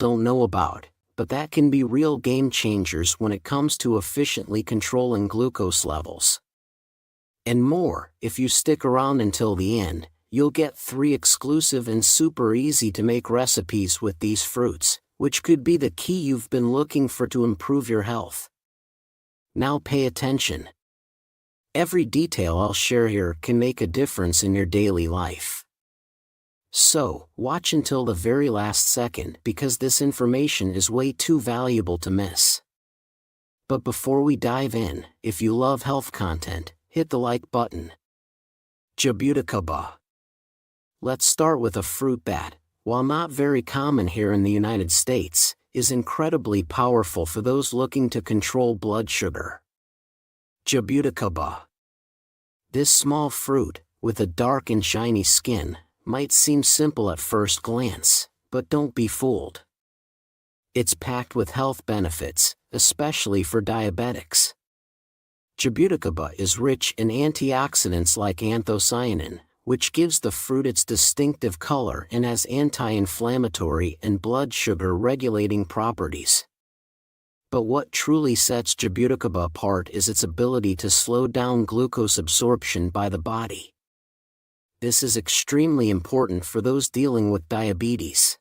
don't know about, but that can be real game changers when it comes to efficiently controlling glucose levels. And more, if you stick around until the end, you'll get 3 exclusive and super easy to make recipes with these fruits, which could be the key you've been looking for to improve your health. Now pay attention. Every detail I'll share here can make a difference in your daily life. So, watch until the very last second because this information is way too valuable to miss. But before we dive in, if you love health content, hit the like button. Diabetic. Let's start with a fruit that, while not very common here in the United States, is incredibly powerful for those looking to control blood sugar. Diabetic. This small fruit, with a dark and shiny skin, might seem simple at first glance, but don't be fooled. It's packed with health benefits, especially for diabetics. Diabetic is rich in antioxidants like anthocyanin, which gives the fruit its distinctive color and has anti-inflammatory and blood sugar regulating properties. But what truly sets Diabetic apart is its ability to slow down glucose absorption by the body. This is extremely important for those dealing with diabetes,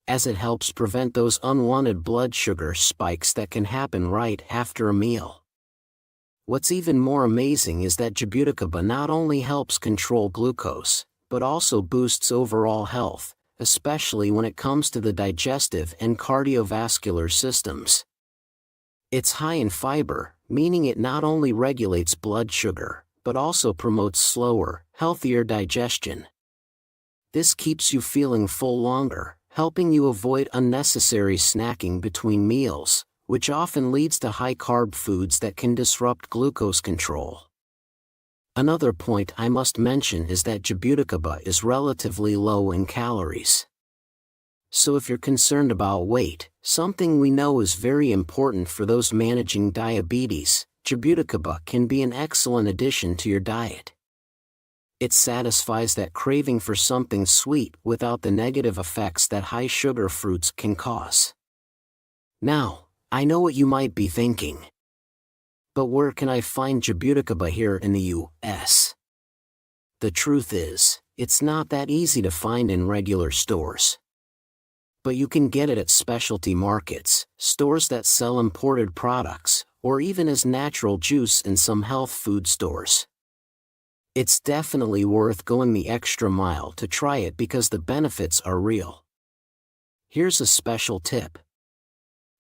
as it helps prevent those unwanted blood sugar spikes that can happen right after a meal. What's even more amazing is that Diabetic not only helps control glucose, but also boosts overall health, especially when it comes to the digestive and cardiovascular systems. It's high in fiber, meaning it not only regulates blood sugar, but also promotes slower, healthier digestion. This keeps you feeling full longer, helping you avoid unnecessary snacking between meals, which often leads to high-carb foods that can disrupt glucose control. Another point I must mention is that Diabetic is relatively low in calories. So if you're concerned about weight, something we know is very important for those managing diabetes, Diabetic can be an excellent addition to your diet. It satisfies that craving for something sweet without the negative effects that high-sugar fruits can cause. Now, I know what you might be thinking. But where can I find Diabetic here in the US? The truth is, it's not that easy to find in regular stores. But you can get it at specialty markets, stores that sell imported products, or even as natural juice in some health food stores. It's definitely worth going the extra mile to try it because the benefits are real. Here's a special tip.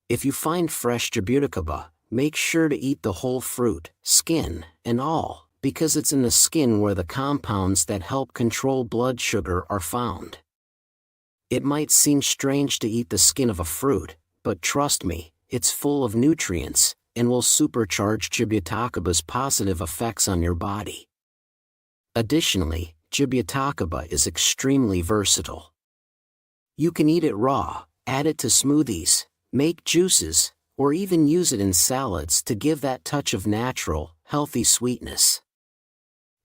If you find fresh Diabetic, make sure to eat the whole fruit, skin, and all, because it's in the skin where the compounds that help control blood sugar are found. It might seem strange to eat the skin of a fruit, but trust me, it's full of nutrients, and will supercharge Diabetic's positive effects on your body. Additionally, Diabetic is extremely versatile. You can eat it raw, add it to smoothies, make juices, or even use it in salads to give that touch of natural, healthy sweetness.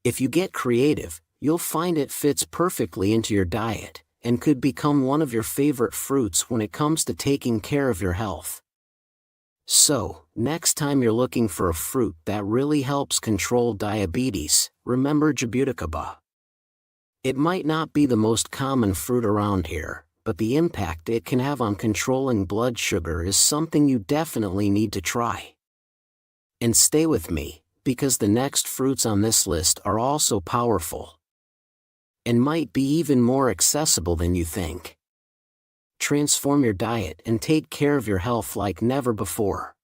If you get creative, you'll find it fits perfectly into your diet, and could become one of your favorite fruits when it comes to taking care of your health. So, next time you're looking for a fruit that really helps control diabetes, remember Diabetic. It might not be the most common fruit around here, but the impact it can have on controlling blood sugar is something you definitely need to try. And stay with me, because the next fruits on this list are also powerful, and might be even more accessible than you think. Transform your diet and take care of your health like never before.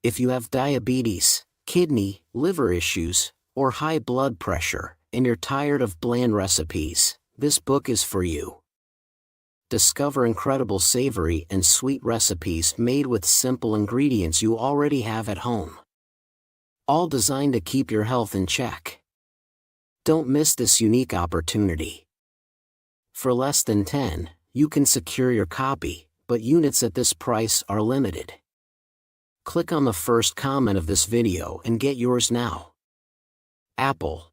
If you have diabetes, kidney, liver issues, or high blood pressure, and you're tired of bland recipes, this book is for you. Discover incredible savory and sweet recipes made with simple ingredients you already have at home, all designed to keep your health in check. Don't miss this unique opportunity. For less than $10, you can secure your copy, but units at this price are limited. Click on the first comment of this video and get yours now. Apple.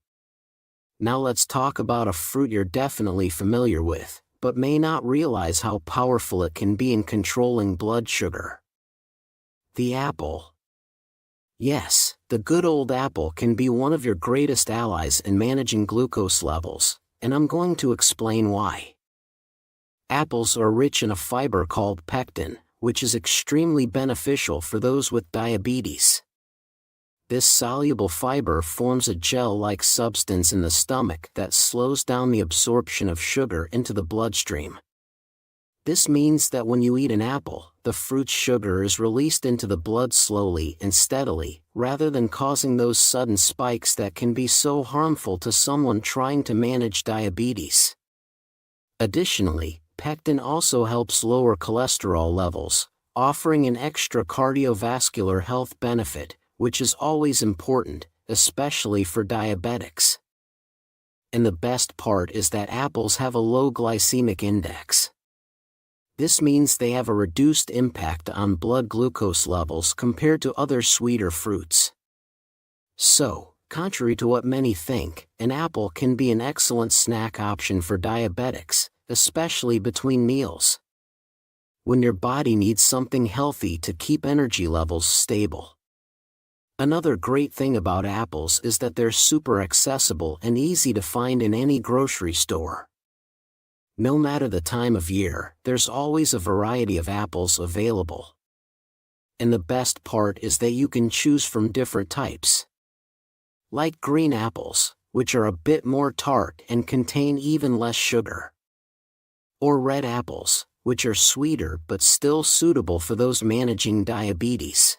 Now let's talk about a fruit you're definitely familiar with, but may not realize how powerful it can be in controlling blood sugar. The apple. Yes, the good old apple can be one of your greatest allies in managing glucose levels, and I'm going to explain why. Apples are rich in a fiber called pectin, which is extremely beneficial for those with diabetes. This soluble fiber forms a gel-like substance in the stomach that slows down the absorption of sugar into the bloodstream. This means that when you eat an apple, the fruit's sugar is released into the blood slowly and steadily, rather than causing those sudden spikes that can be so harmful to someone trying to manage diabetes. Additionally, pectin also helps lower cholesterol levels, offering an extra cardiovascular health benefit, which is always important, especially for diabetics. And the best part is that apples have a low glycemic index. This means they have a reduced impact on blood glucose levels compared to other sweeter fruits. So, contrary to what many think, an apple can be an excellent snack option for diabetics, especially between meals. When your body needs something healthy to keep energy levels stable. Another great thing about apples is that they're super accessible and easy to find in any grocery store. No matter the time of year, there's always a variety of apples available. And the best part is that you can choose from different types. Like green apples, which are a bit more tart and contain even less sugar. Or red apples, which are sweeter but still suitable for those managing diabetes.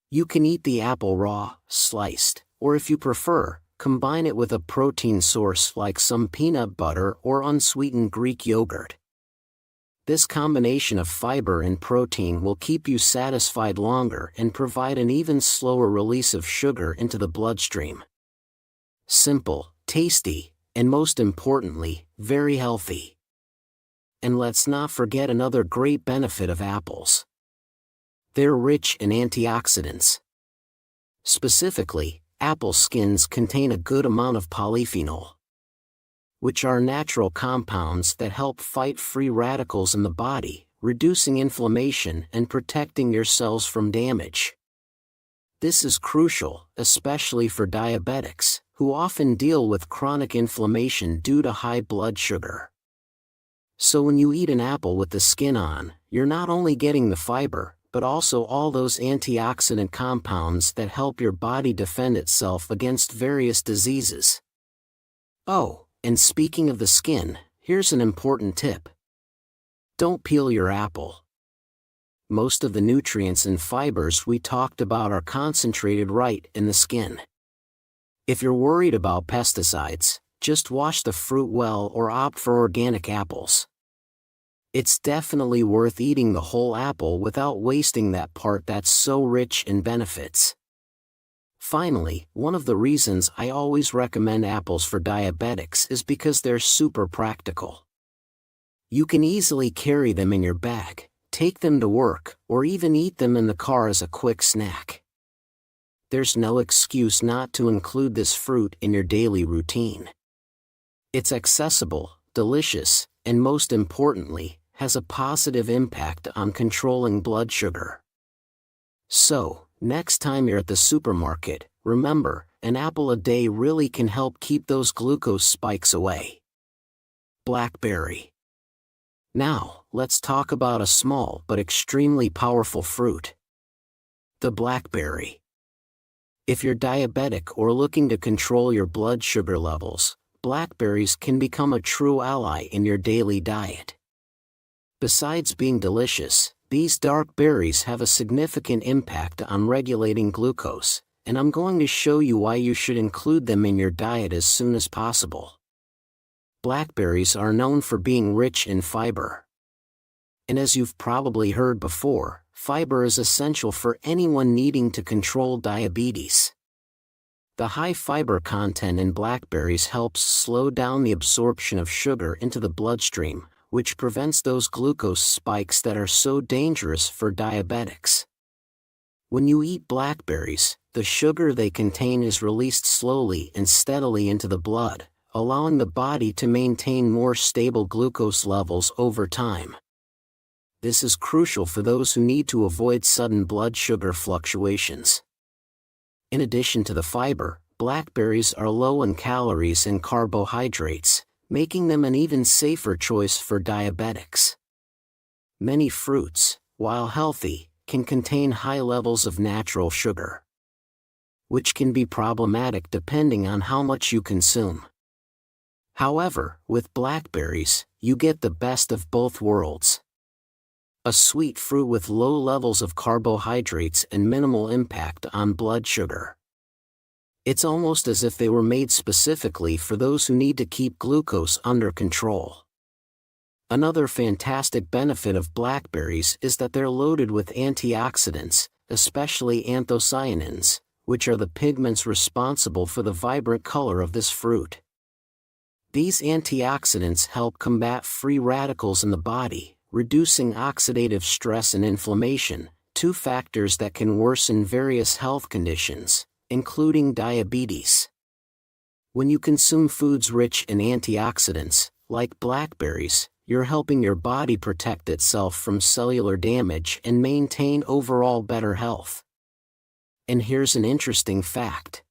You can eat the apple raw, sliced, or if you prefer, combine it with a protein source like some peanut butter or unsweetened Greek yogurt. This combination of fiber and protein will keep you satisfied longer and provide an even slower release of sugar into the bloodstream. Simple, tasty, and most importantly, very healthy. And let's not forget another great benefit of apples. They're rich in antioxidants. Specifically, apple skins contain a good amount of polyphenol, which are natural compounds that help fight free radicals in the body, reducing inflammation and protecting your cells from damage. This is crucial, especially for diabetics, who often deal with chronic inflammation due to high blood sugar. So when you eat an apple with the skin on, you're not only getting the fiber, but also all those antioxidant compounds that help your body defend itself against various diseases. Oh, and speaking of the skin, here's an important tip. Don't peel your apple. Most of the nutrients and fibers we talked about are concentrated right in the skin. If you're worried about pesticides, just wash the fruit well or opt for organic apples. It's definitely worth eating the whole apple without wasting that part that's so rich in benefits. Finally, one of the reasons I always recommend apples for diabetics is because they're super practical. You can easily carry them in your bag, take them to work, or even eat them in the car as a quick snack. There's no excuse not to include this fruit in your daily routine. It's accessible, delicious, and most importantly, has a positive impact on controlling blood sugar. So, next time you're at the supermarket, remember, an apple a day really can help keep those glucose spikes away. Blackberry. Now, let's talk about a small but extremely powerful fruit. The blackberry. If you're diabetic or looking to control your blood sugar levels, blackberries can become a true ally in your daily diet. Besides being delicious, these dark berries have a significant impact on regulating glucose, and I'm going to show you why you should include them in your diet as soon as possible. Blackberries are known for being rich in fiber. And as you've probably heard before, fiber is essential for anyone needing to control diabetes. The high fiber content in blackberries helps slow down the absorption of sugar into the bloodstream, which prevents those glucose spikes that are so dangerous for diabetics. When you eat blackberries, the sugar they contain is released slowly and steadily into the blood, allowing the body to maintain more stable glucose levels over time. This is crucial for those who need to avoid sudden blood sugar fluctuations. In addition to the fiber, blackberries are low in calories and carbohydrates, making them an even safer choice for diabetics. Many fruits, while healthy, can contain high levels of natural sugar, which can be problematic depending on how much you consume. However, with blackberries, you get the best of both worlds. A sweet fruit with low levels of carbohydrates and minimal impact on blood sugar. It's almost as if they were made specifically for those who need to keep glucose under control. Another fantastic benefit of blackberries is that they're loaded with antioxidants, especially anthocyanins, which are the pigments responsible for the vibrant color of this fruit. These antioxidants help combat free radicals in the body, reducing oxidative stress and inflammation, two factors that can worsen various health conditions, including diabetes. When you consume foods rich in antioxidants, like blackberries, you're helping your body protect itself from cellular damage and maintain overall better health. And here's an interesting fact.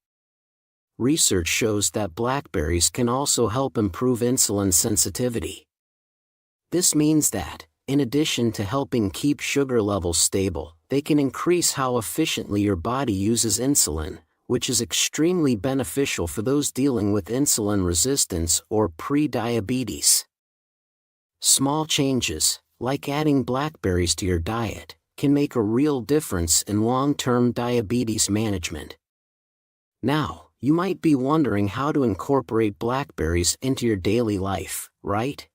Research shows that blackberries can also help improve insulin sensitivity. This means that, in addition to helping keep sugar levels stable, they can increase how efficiently your body uses insulin, which is extremely beneficial for those dealing with insulin resistance or pre-diabetes. Small changes, like adding blackberries to your diet, can make a real difference in long-term diabetes management. Now, you might be wondering how to incorporate blackberries into your daily life, right?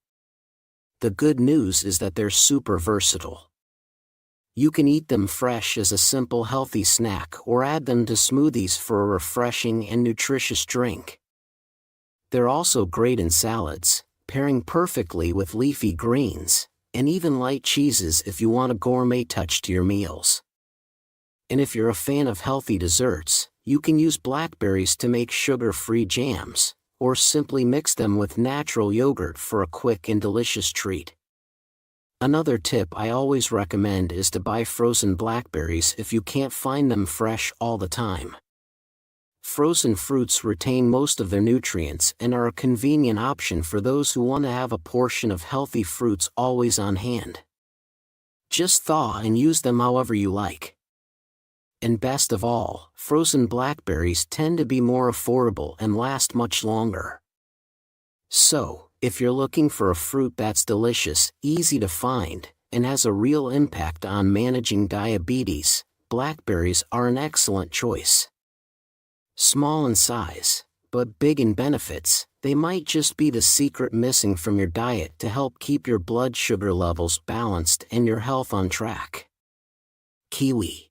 The good news is that they're super versatile. You can eat them fresh as a simple healthy snack or add them to smoothies for a refreshing and nutritious drink. They're also great in salads, pairing perfectly with leafy greens, and even light cheeses if you want a gourmet touch to your meals. And if you're a fan of healthy desserts, you can use blackberries to make sugar-free jams, or simply mix them with natural yogurt for a quick and delicious treat. Another tip I always recommend is to buy frozen blackberries if you can't find them fresh all the time. Frozen fruits retain most of their nutrients and are a convenient option for those who want to have a portion of healthy fruits always on hand. Just thaw and use them however you like. And best of all, frozen blackberries tend to be more affordable and last much longer. So, if you're looking for a fruit that's delicious, easy to find, and has a real impact on managing diabetes, blackberries are an excellent choice. Small in size, but big in benefits, they might just be the secret missing from your diet to help keep your blood sugar levels balanced and your health on track. Kiwi.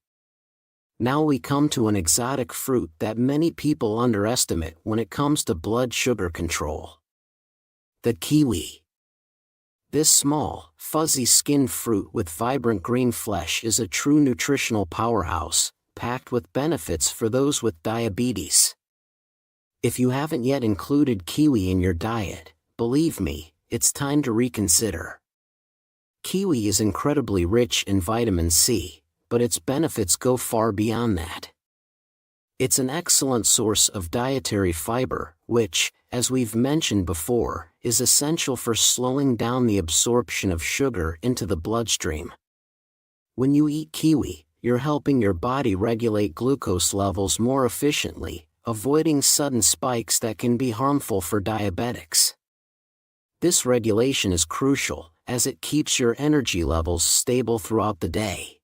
Now we come to an exotic fruit that many people underestimate when it comes to blood sugar control. The kiwi. This small, fuzzy-skinned fruit with vibrant green flesh is a true nutritional powerhouse, packed with benefits for those with diabetes. If you haven't yet included kiwi in your diet, believe me, it's time to reconsider. Kiwi is incredibly rich in vitamin C, but its benefits go far beyond that. It's an excellent source of dietary fiber, which, as we've mentioned before, is essential for slowing down the absorption of sugar into the bloodstream. When you eat kiwi, you're helping your body regulate glucose levels more efficiently, avoiding sudden spikes that can be harmful for diabetics. This regulation is crucial, as it keeps your energy levels stable throughout the day,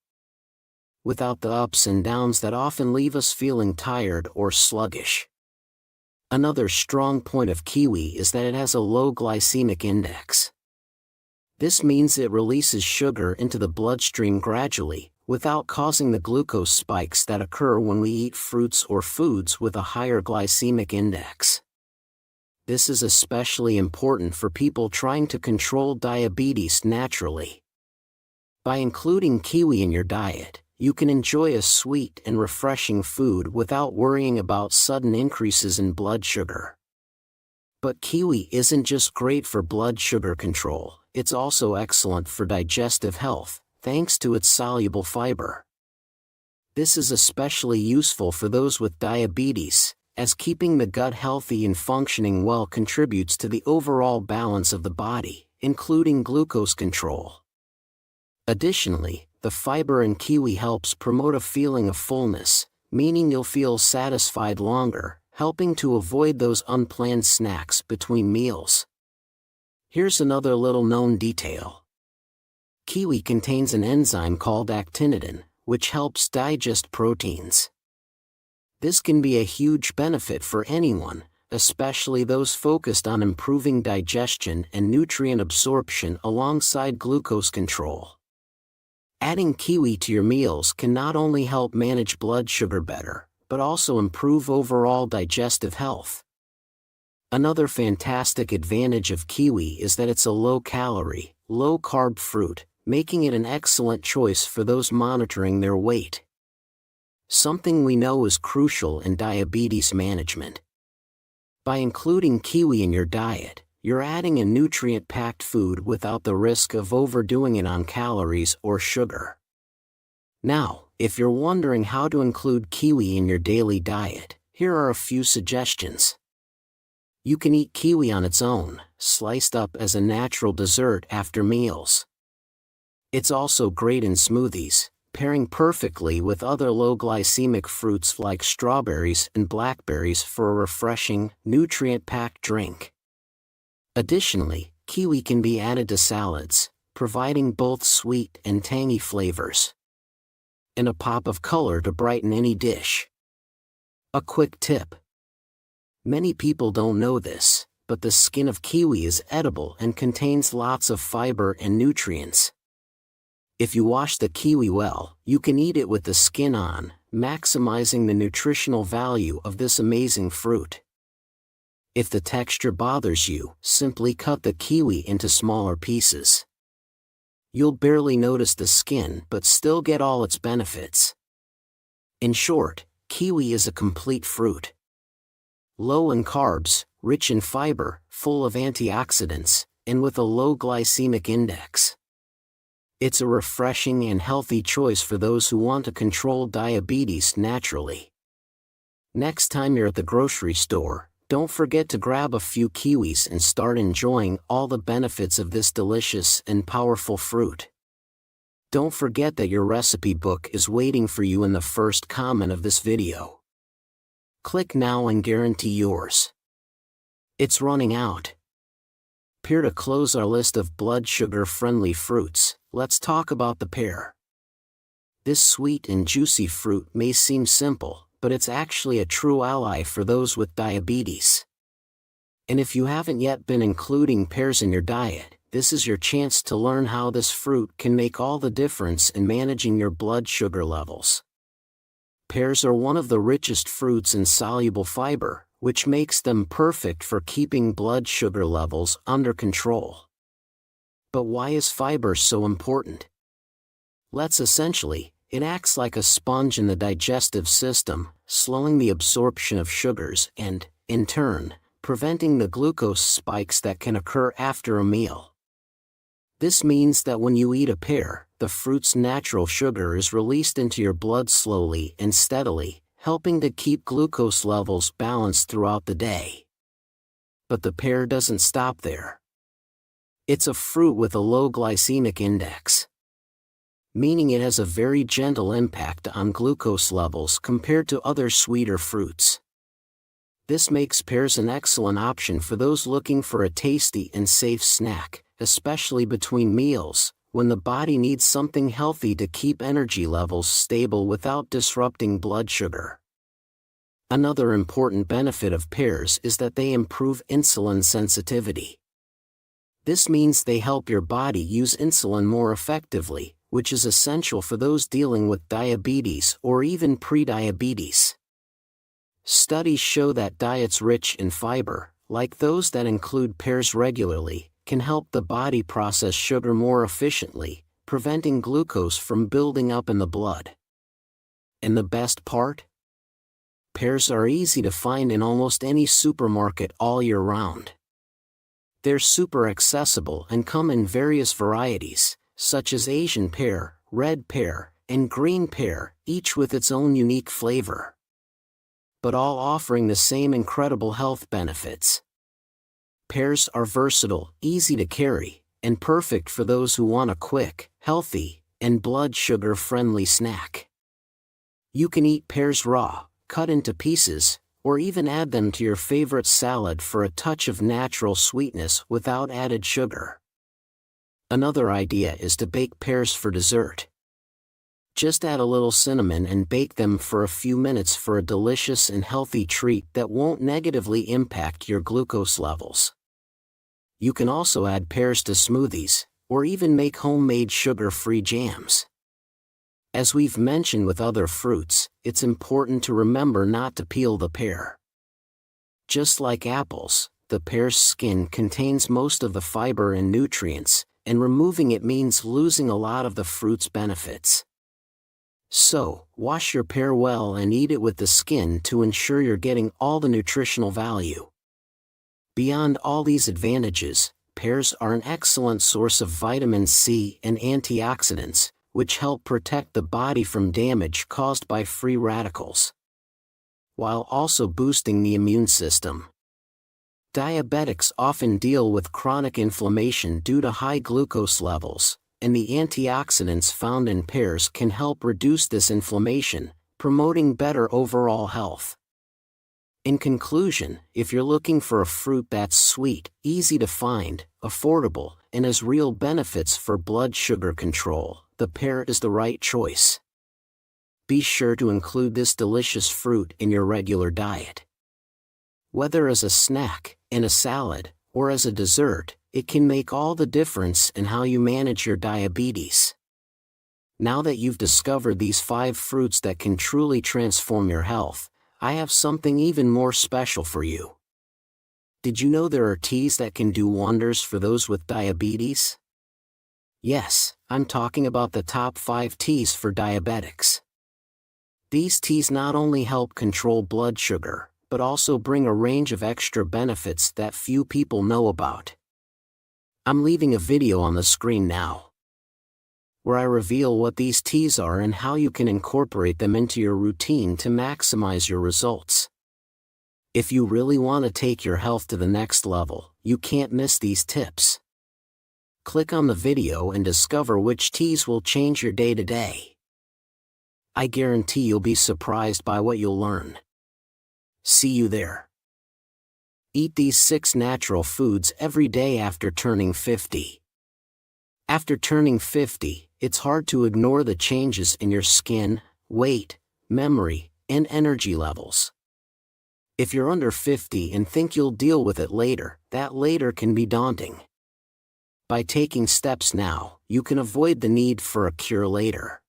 without the ups and downs that often leave us feeling tired or sluggish. Another strong point of kiwi is that it has a low glycemic index. This means it releases sugar into the bloodstream gradually, without causing the glucose spikes that occur when we eat fruits or foods with a higher glycemic index. This is especially important for people trying to control diabetes naturally. By including kiwi in your diet, you can enjoy a sweet and refreshing food without worrying about sudden increases in blood sugar. But kiwi isn't just great for blood sugar control, it's also excellent for digestive health, thanks to its soluble fiber. This is especially useful for those with diabetes, as keeping the gut healthy and functioning well contributes to the overall balance of the body, including glucose control. Additionally, the fiber in kiwi helps promote a feeling of fullness, meaning you'll feel satisfied longer, helping to avoid those unplanned snacks between meals. Here's another little-known detail. Kiwi contains an enzyme called actinidin, which helps digest proteins. This can be a huge benefit for anyone, especially those focused on improving digestion and nutrient absorption alongside glucose control. Adding kiwi to your meals can not only help manage blood sugar better, but also improve overall digestive health. Another fantastic advantage of kiwi is that it's a low-calorie, low-carb fruit, making it an excellent choice for those monitoring their weight. Something we know is crucial in diabetes management. By including kiwi in your diet, you're adding a nutrient-packed food without the risk of overdoing it on calories or sugar. Now, if you're wondering how to include kiwi in your daily diet, here are a few suggestions. You can eat kiwi on its own, sliced up as a natural dessert after meals. It's also great in smoothies, pairing perfectly with other low-glycemic fruits like strawberries and blackberries for a refreshing, nutrient-packed drink. Additionally, kiwi can be added to salads, providing both sweet and tangy flavors, and a pop of color to brighten any dish. A quick tip. Many people don't know this, but the skin of kiwi is edible and contains lots of fiber and nutrients. If you wash the kiwi well, you can eat it with the skin on, maximizing the nutritional value of this amazing fruit. If the texture bothers you, simply cut the kiwi into smaller pieces. You'll barely notice the skin but still get all its benefits. In short, kiwi is a complete fruit. Low in carbs, rich in fiber, full of antioxidants, and with a low glycemic index. It's a refreshing and healthy choice for those who want to control diabetes naturally. Next time you're at the grocery store, don't forget to grab a few kiwis and start enjoying all the benefits of this delicious and powerful fruit. Don't forget that your recipe book is waiting for you in the first comment of this video. Click now and guarantee yours. It's running out. Here to close our list of blood sugar-friendly fruits, let's talk about the pear. This sweet and juicy fruit may seem simple, but it's actually a true ally for those with diabetes. And if you haven't yet been including pears in your diet, this is your chance to learn how this fruit can make all the difference in managing your blood sugar levels. Pears are one of the richest fruits in soluble fiber, which makes them perfect for keeping blood sugar levels under control. But why is fiber so important? It acts like a sponge in the digestive system, slowing the absorption of sugars and, in turn, preventing the glucose spikes that can occur after a meal. This means that when you eat a pear, the fruit's natural sugar is released into your blood slowly and steadily, helping to keep glucose levels balanced throughout the day. But the pear doesn't stop there. It's a fruit with a low glycemic index, meaning it has a very gentle impact on glucose levels compared to other sweeter fruits. This makes pears an excellent option for those looking for a tasty and safe snack, especially between meals, when the body needs something healthy to keep energy levels stable without disrupting blood sugar. Another important benefit of pears is that they improve insulin sensitivity. This means they help your body use insulin more effectively, which is essential for those dealing with diabetes or even prediabetes. Studies show that diets rich in fiber, like those that include pears regularly, can help the body process sugar more efficiently, preventing glucose from building up in the blood. And the best part? pears are easy to find in almost any supermarket all year round. They're super accessible and come in various varieties, such as Asian pear, red pear, and green pear, each with its own unique flavor, but all offering the same incredible health benefits. Pears are versatile, easy to carry, and perfect for those who want a quick, healthy, and blood sugar-friendly snack. You can eat pears raw, cut into pieces, or even add them to your favorite salad for a touch of natural sweetness without added sugar. Another idea is to bake pears for dessert. Just add a little cinnamon and bake them for a few minutes for a delicious and healthy treat that won't negatively impact your glucose levels. You can also add pears to smoothies, or even make homemade sugar-free jams. As we've mentioned with other fruits, it's important to remember not to peel the pear. Just like apples, the pear's skin contains most of the fiber and nutrients, and removing it means losing a lot of the fruit's benefits. So, wash your pear well and eat it with the skin to ensure you're getting all the nutritional value. Beyond all these advantages, pears are an excellent source of vitamin C and antioxidants, which help protect the body from damage caused by free radicals, while also boosting the immune system. Diabetics often deal with chronic inflammation due to high glucose levels, and the antioxidants found in pears can help reduce this inflammation, promoting better overall health. In conclusion, if you're looking for a fruit that's sweet, easy to find, affordable, and has real benefits for blood sugar control, the pear is the right choice. Be sure to include this delicious fruit in your regular diet. Whether as a snack, in a salad, or as a dessert, it can make all the difference in how you manage your diabetes. Now that you've discovered these 5 fruits that can truly transform your health, I have something even more special for you. Did you know there are teas that can do wonders for those with diabetes? Yes, I'm talking about the top 5 teas for diabetics. These teas not only help control blood sugar, but also bring a range of extra benefits that few people know about. I'm leaving a video on the screen now, where I reveal what these teas are and how you can incorporate them into your routine to maximize your results. If you really want to take your health to the next level, you can't miss these tips. Click on the video and discover which teas will change your day to day. I guarantee you'll be surprised by what you'll learn. See you there. Eat these 6 natural foods every day after turning 50. After turning 50, it's hard to ignore the changes in your skin, weight, memory, and energy levels. If you're under 50 and think you'll deal with it later, that later can be daunting. By taking steps now, you can avoid the need for a cure later.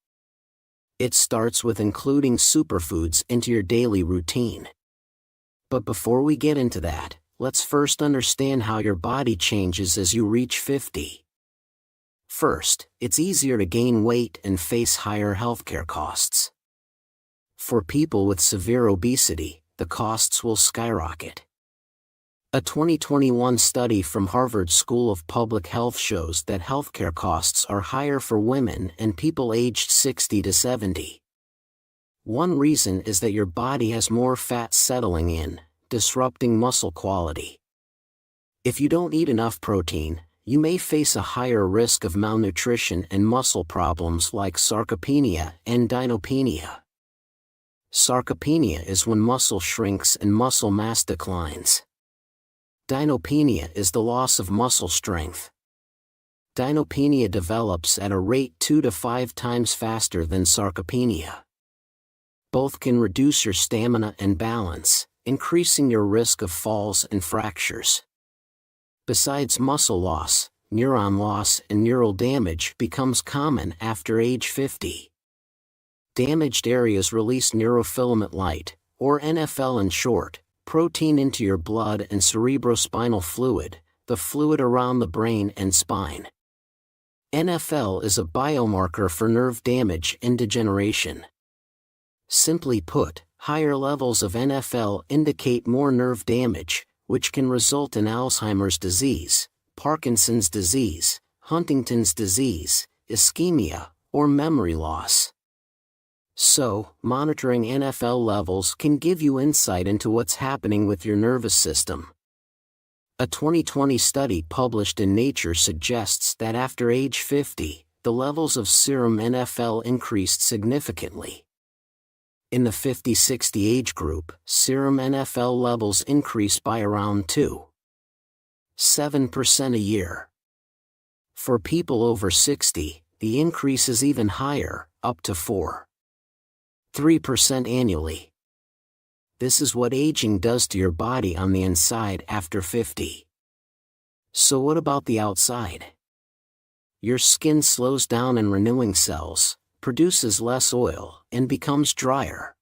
It starts with including superfoods into your daily routine. But before we get into that, let's first understand how your body changes as you reach 50. First, it's easier to gain weight and face higher healthcare costs. For people with severe obesity, the costs will skyrocket. A 2021 study from Harvard School of Public Health shows that healthcare costs are higher for women and people aged 60 to 70. One reason is that your body has more fat settling in, disrupting muscle quality. If you don't eat enough protein, you may face a higher risk of malnutrition and muscle problems like sarcopenia and dynopenia. Sarcopenia is when muscle shrinks and muscle mass declines. Dynopenia is the loss of muscle strength. Dynopenia develops at a rate 2 to 5 times faster than sarcopenia. Both can reduce your stamina and balance, increasing your risk of falls and fractures. Besides muscle loss, neuron loss and neural damage becomes common after age 50. Damaged areas release neurofilament light, or NFL in short, protein into your blood and cerebrospinal fluid, the fluid around the brain and spine. NFL is a biomarker for nerve damage and degeneration. Simply put, higher levels of NFL indicate more nerve damage, which can result in Alzheimer's disease, Parkinson's disease, Huntington's disease, ischemia, or memory loss. So, monitoring NFL levels can give you insight into what's happening with your nervous system. A 2020 study published in Nature suggests that after age 50, the levels of serum NFL increased significantly. In the 50-60 age group, serum NFL levels increased by around 2.7% a year. For people over 60, the increase is even higher, up to 4.3% annually. This is what aging does to your body on the inside after 50. So what about the outside? Your skin slows down in renewing cells, produces less oil, and becomes drier.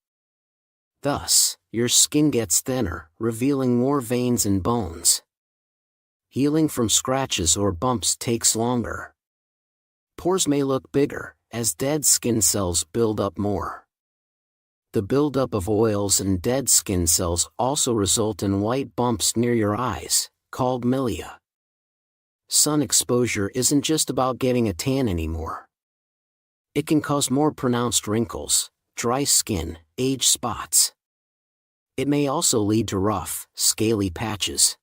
Thus, your skin gets thinner, revealing more veins and bones. Healing from scratches or bumps takes longer. Pores may look bigger, as dead skin cells build up more. The buildup of oils and dead skin cells also result in white bumps near your eyes, called milia. Sun exposure isn't just about getting a tan anymore. It can cause more pronounced wrinkles, dry skin, age spots. It may also lead to rough, scaly patches.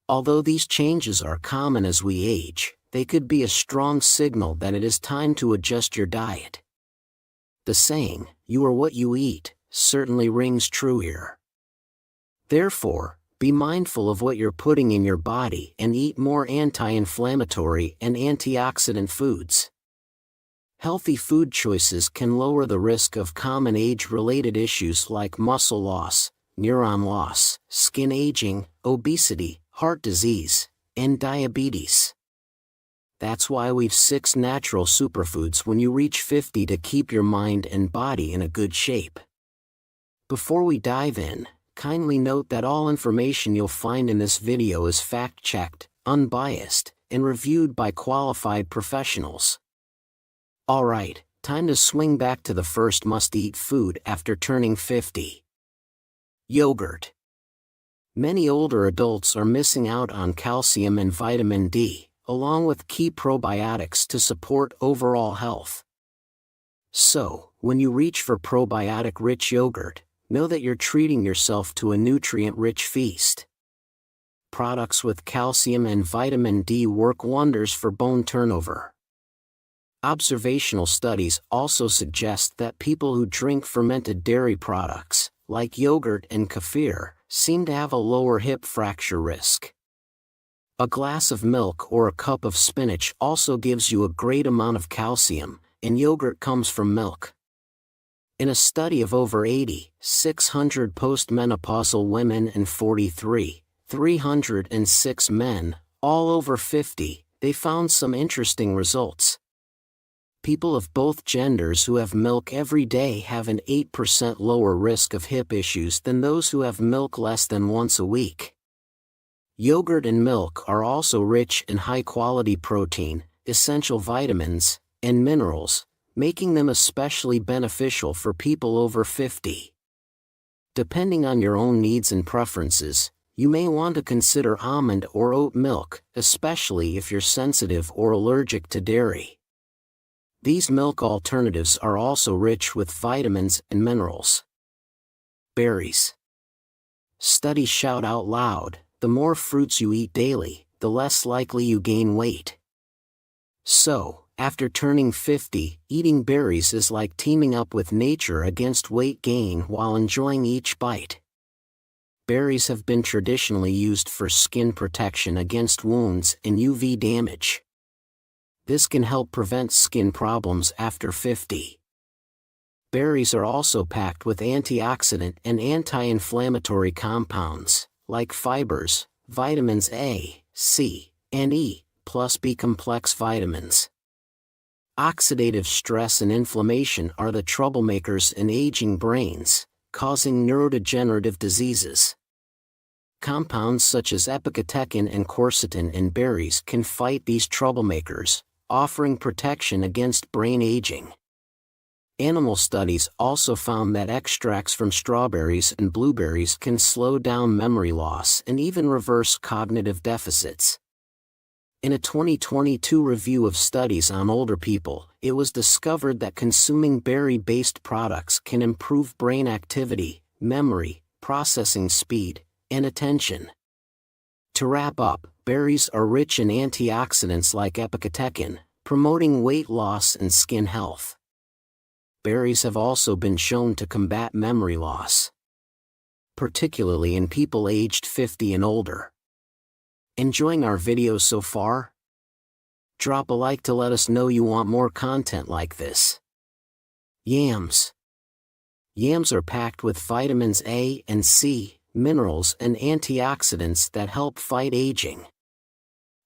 Although these changes are common as we age, they could be a strong signal that it is time to adjust your diet. The saying, "You are what you eat," certainly rings true here. Therefore, be mindful of what you're putting in your body and eat more anti-inflammatory and antioxidant foods. Healthy food choices can lower the risk of common age-related issues like muscle loss, neuron loss, skin aging, obesity, heart disease, and diabetes. That's why we've 6 natural superfoods when you reach 50 to keep your mind and body in a good shape. Before we dive in, kindly note that all information you'll find in this video is fact-checked, unbiased, and reviewed by qualified professionals. Alright, time to swing back to the first must-eat food after turning 50. Yogurt. Many older adults are missing out on calcium and vitamin D, along with key probiotics to support overall health. So, when you reach for probiotic-rich yogurt, know that you're treating yourself to a nutrient-rich feast. Products with calcium and vitamin D work wonders for bone turnover. Observational studies also suggest that people who drink fermented dairy products, like yogurt and kefir, seem to have a lower hip fracture risk. A glass of milk or a cup of spinach also gives you a great amount of calcium, and yogurt comes from milk. In a study of over 8,600 postmenopausal women and 4,306 men, all over 50, they found some interesting results. People of both genders who have milk every day have an 8% lower risk of hip issues than those who have milk less than once a week. Yogurt and milk are also rich in high-quality protein, essential vitamins, and minerals, making them especially beneficial for people over 50. Depending on your own needs and preferences, you may want to consider almond or oat milk, especially if you're sensitive or allergic to dairy. These milk alternatives are also rich with vitamins and minerals. Berries. Studies shout out loud, the more fruits you eat daily, the less likely you gain weight. So, after turning 50, eating berries is like teaming up with nature against weight gain while enjoying each bite. Berries have been traditionally used for skin protection against wounds and UV damage. This can help prevent skin problems after 50. Berries are also packed with antioxidant and anti-inflammatory compounds, like fibers, vitamins A, C, and E, plus B-complex vitamins. Oxidative stress and inflammation are the troublemakers in aging brains, causing neurodegenerative diseases. Compounds such as epicatechin and quercetin in berries can fight these troublemakers, offering protection against brain aging. Animal studies also found that extracts from strawberries and blueberries can slow down memory loss and even reverse cognitive deficits. In a 2022 review of studies on older people, it was discovered that consuming berry-based products can improve brain activity, memory, processing speed, and attention. To wrap up, berries are rich in antioxidants like epicatechin, promoting weight loss and skin health. Berries have also been shown to combat memory loss, particularly in people aged 50 and older. Enjoying our videos so far? Drop a like to let us know you want more content like this. Yams. Yams are packed with vitamins A and C, minerals and antioxidants that help fight aging.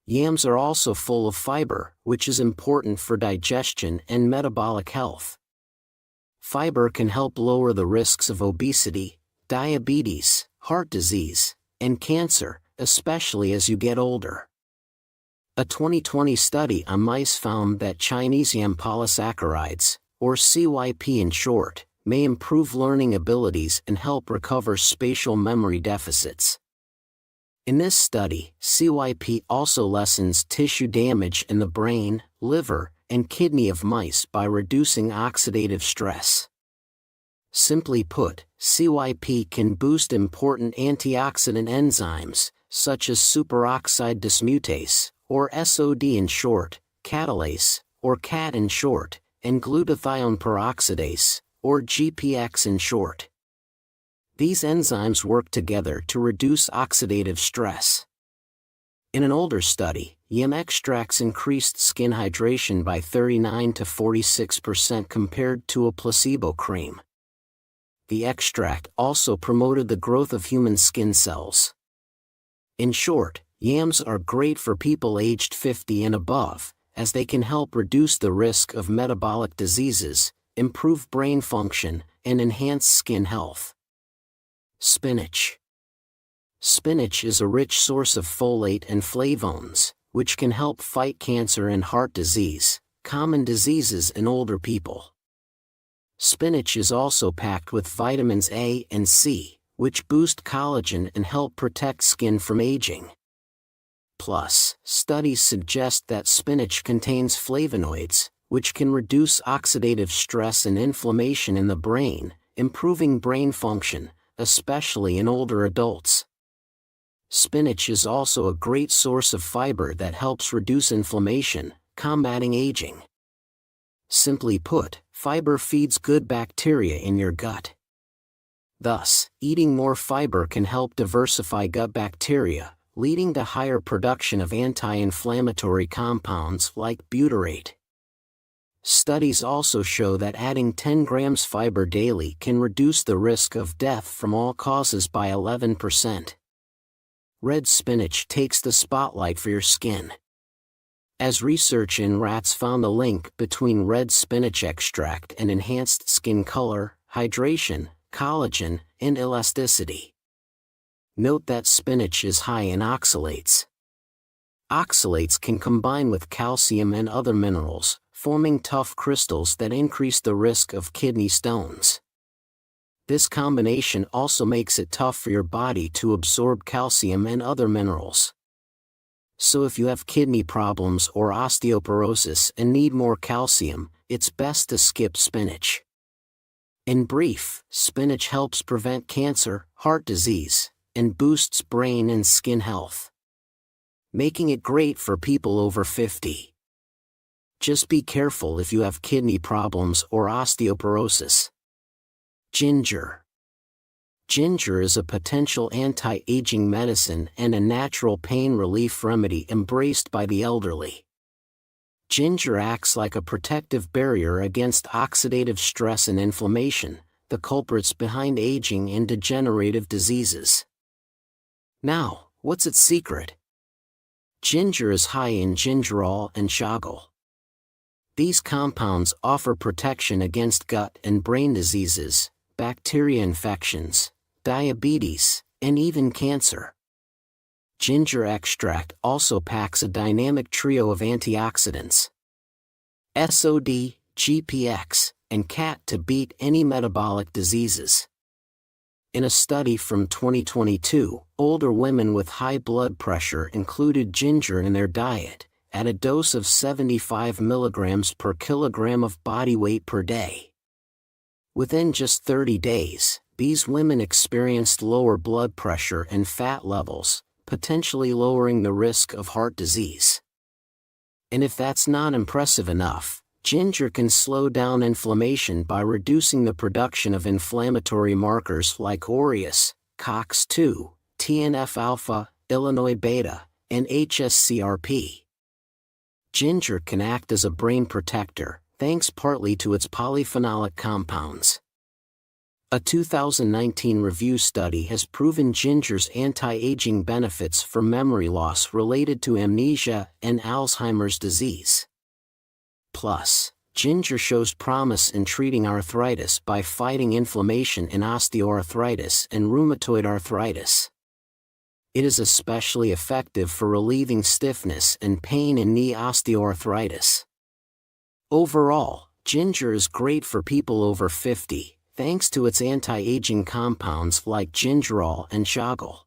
Yams are also full of fiber, which is important for digestion and metabolic health. Fiber can help lower the risks of obesity, diabetes, heart disease, and cancer, especially as you get older. A 2020 study on mice found that Chinese yam polysaccharides, or CYP in short, may improve learning abilities and help recover spatial memory deficits. In this study, CYP also lessens tissue damage in the brain, liver, and kidney of mice by reducing oxidative stress. Simply put, CYP can boost important antioxidant enzymes, such as superoxide dismutase, or SOD in short, catalase, or CAT in short, and glutathione peroxidase, or GPX in short. These enzymes work together to reduce oxidative stress. In an older study, yam extracts increased skin hydration by 39 to 46% compared to a placebo cream. The extract also promoted the growth of human skin cells. In short, yams are great for people aged 50 and above, as they can help reduce the risk of metabolic diseases, improve brain function, and enhance skin health. Spinach. Spinach is a rich source of folate and flavones, which can help fight cancer and heart disease, common diseases in older people. Spinach is also packed with vitamins A and C, which boost collagen and help protect skin from aging. Plus, studies suggest that spinach contains flavonoids, which can reduce oxidative stress and inflammation in the brain, improving brain function, especially in older adults. Spinach is also a great source of fiber that helps reduce inflammation, combating aging. Simply put, fiber feeds good bacteria in your gut. Thus, eating more fiber can help diversify gut bacteria, leading to higher production of anti-inflammatory compounds like butyrate. Studies also show that adding 10 grams fiber daily can reduce the risk of death from all causes by 11%. Red spinach takes the spotlight for your skin. As research in rats found a link between red spinach extract and enhanced skin color, hydration, collagen, and elasticity. Note that spinach is high in oxalates. Oxalates can combine with calcium and other minerals, forming tough crystals that increase the risk of kidney stones. This combination also makes it tough for your body to absorb calcium and other minerals. So if you have kidney problems or osteoporosis and need more calcium, it's best to skip spinach. In brief, spinach helps prevent cancer, heart disease, and boosts brain and skin health, making it great for people over 50. Just be careful if you have kidney problems or osteoporosis. Ginger. Ginger is a potential anti-aging medicine and a natural pain relief remedy embraced by the elderly. Ginger acts like a protective barrier against oxidative stress and inflammation, the culprits behind aging and degenerative diseases. Now, what's its secret? Ginger is high in gingerol and chagal. These compounds offer protection against gut and brain diseases, bacteria infections, diabetes, and even cancer. Ginger extract also packs a dynamic trio of antioxidants: SOD, GPX, and cat to beat any metabolic diseases. In a study from 2022, older women with high blood pressure included ginger in their diet, at a dose of 75 mg per kilogram of body weight per day. Within just 30 days, these women experienced lower blood pressure and fat levels, potentially lowering the risk of heart disease. And if that's not impressive enough, ginger can slow down inflammation by reducing the production of inflammatory markers like aureus, COX-2, TNF-alpha, Illinois beta, and HSCRP. Ginger can act as a brain protector, thanks partly to its polyphenolic compounds. A 2019 review study has proven ginger's anti-aging benefits for memory loss related to amnesia and Alzheimer's disease. Plus, ginger shows promise in treating arthritis by fighting inflammation in osteoarthritis and rheumatoid arthritis. It is especially effective for relieving stiffness and pain in knee osteoarthritis. Overall, ginger is great for people over 50, thanks to its anti-aging compounds like gingerol and chagal.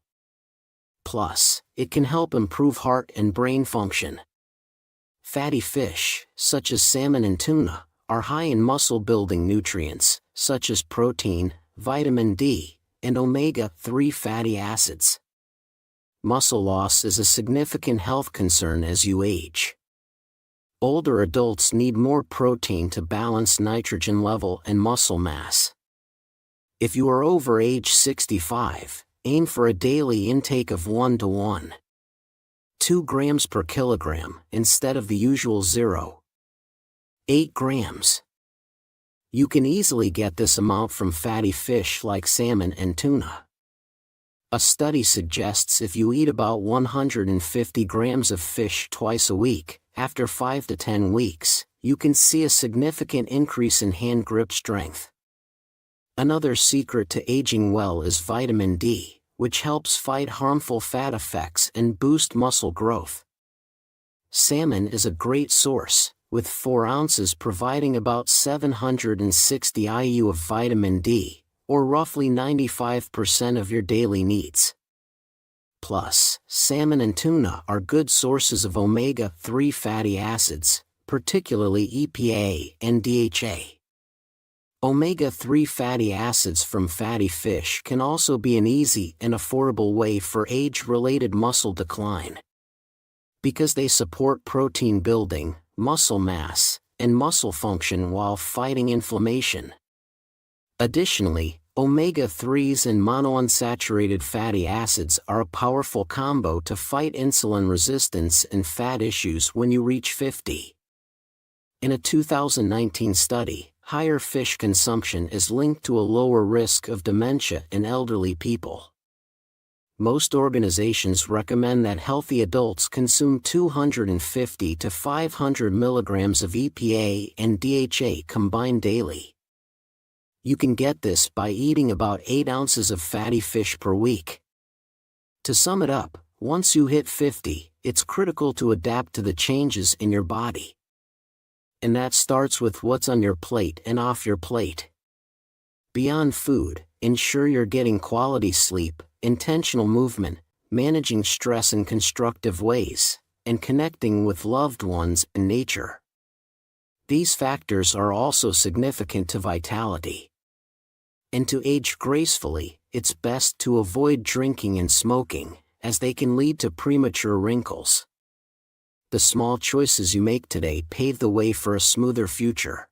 Plus, it can help improve heart and brain function. Fatty fish, such as salmon and tuna, are high in muscle-building nutrients, such as protein, vitamin D, and omega-3 fatty acids. Muscle loss is a significant health concern as you age. Older adults need more protein to balance nitrogen level and muscle mass. If you are over age 65, aim for a daily intake of 1 to 1.2 grams per kilogram instead of the usual 0.8 grams. You can easily get this amount from fatty fish like salmon and tuna. A study suggests if you eat about 150 grams of fish twice a week, after 5 to 10 weeks, you can see a significant increase in hand grip strength. Another secret to aging well is vitamin D, which helps fight harmful fat effects and boost muscle growth. Salmon is a great source, with 4 ounces providing about 760 IU of vitamin D, or roughly 95% of your daily needs. Plus, salmon and tuna are good sources of omega-3 fatty acids, particularly EPA and DHA. Omega-3 fatty acids from fatty fish can also be an easy and affordable way for age-related muscle decline. Because they support protein building, muscle mass, and muscle function while fighting inflammation. Additionally, omega-3s and monounsaturated fatty acids are a powerful combo to fight insulin resistance and fat issues when you reach 50. In a 2019 study, higher fish consumption is linked to a lower risk of dementia in elderly people. Most organizations recommend that healthy adults consume 250 to 500 milligrams of EPA and DHA combined daily. You can get this by eating about 8 ounces of fatty fish per week. To sum it up, once you hit 50, it's critical to adapt to the changes in your body. And that starts with what's on your plate and off your plate. Beyond food, ensure you're getting quality sleep, intentional movement, managing stress in constructive ways, and connecting with loved ones and nature. These factors are also significant to vitality. And to age gracefully, it's best to avoid drinking and smoking, as they can lead to premature wrinkles. The small choices you make today pave the way for a smoother future.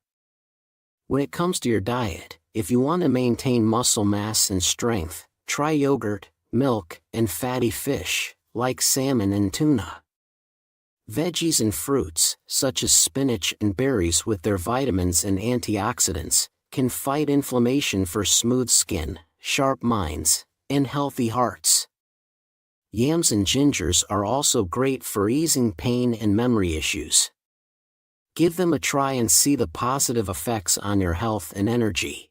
When it comes to your diet, if you want to maintain muscle mass and strength, try yogurt, milk, and fatty fish, like salmon and tuna. Veggies and fruits, such as spinach and berries with their vitamins and antioxidants, can fight inflammation for smooth skin, sharp minds, and healthy hearts. Yams and gingers are also great for easing pain and memory issues. Give them a try and see the positive effects on your health and energy.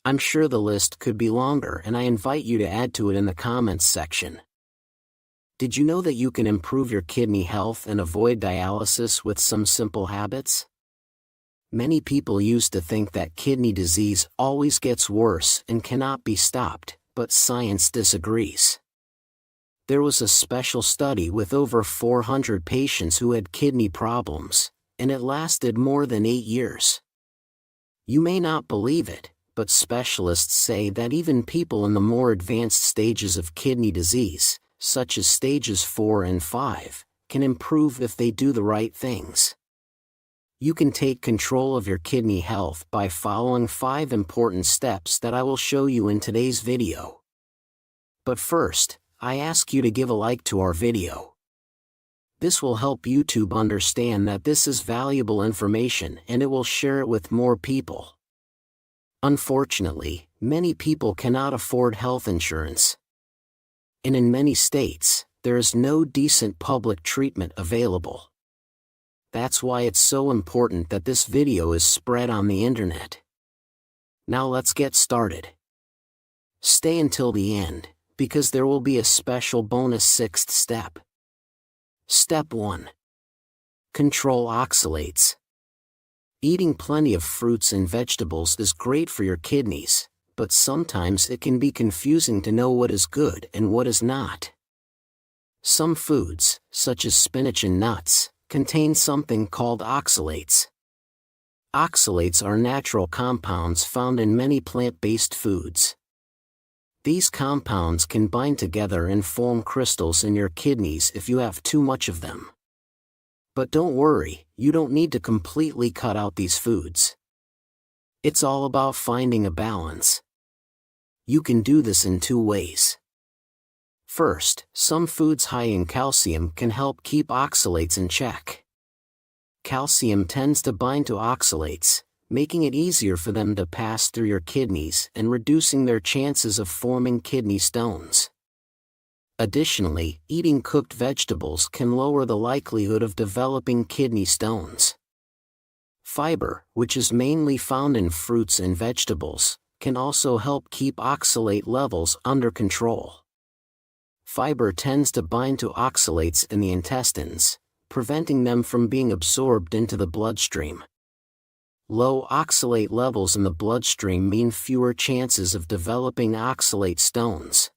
I'm sure the list could be longer, and I invite you to add to it in the comments section. Did you know that you can improve your kidney health and avoid dialysis with some simple habits? Many people used to think that kidney disease always gets worse and cannot be stopped, but science disagrees. There was a special study with over 400 patients who had kidney problems, and it lasted more than 8 years. You may not believe it, but specialists say that even people in the more advanced stages of kidney disease, such as stages 4 and 5, can improve if they do the right things. You can take control of your kidney health by following 5 important steps that I will show you in today's video. But first, I ask you to give a like to our video. This will help YouTube understand that this is valuable information and it will share it with more people. Unfortunately, many people cannot afford health insurance. And in many states, there is no decent public treatment available. That's why it's so important that this video is spread on the internet. Now let's get started. Stay until the end, because there will be a special bonus 6th step. Step 1. Control oxalates. Eating plenty of fruits and vegetables is great for your kidneys, but sometimes it can be confusing to know what is good and what is not. Some foods, such as spinach and nuts, contain something called oxalates. Oxalates are natural compounds found in many plant-based foods. These compounds can bind together and form crystals in your kidneys if you have too much of them. But don't worry, you don't need to completely cut out these foods. It's all about finding a balance. You can do this in 2 ways. First, some foods high in calcium can help keep oxalates in check. Calcium tends to bind to oxalates, making it easier for them to pass through your kidneys and reducing their chances of forming kidney stones. Additionally, eating cooked vegetables can lower the likelihood of developing kidney stones. Fiber, which is mainly found in fruits and vegetables, can also help keep oxalate levels under control. Fiber tends to bind to oxalates in the intestines, preventing them from being absorbed into the bloodstream. Low oxalate levels in the bloodstream mean fewer chances of developing oxalate stones.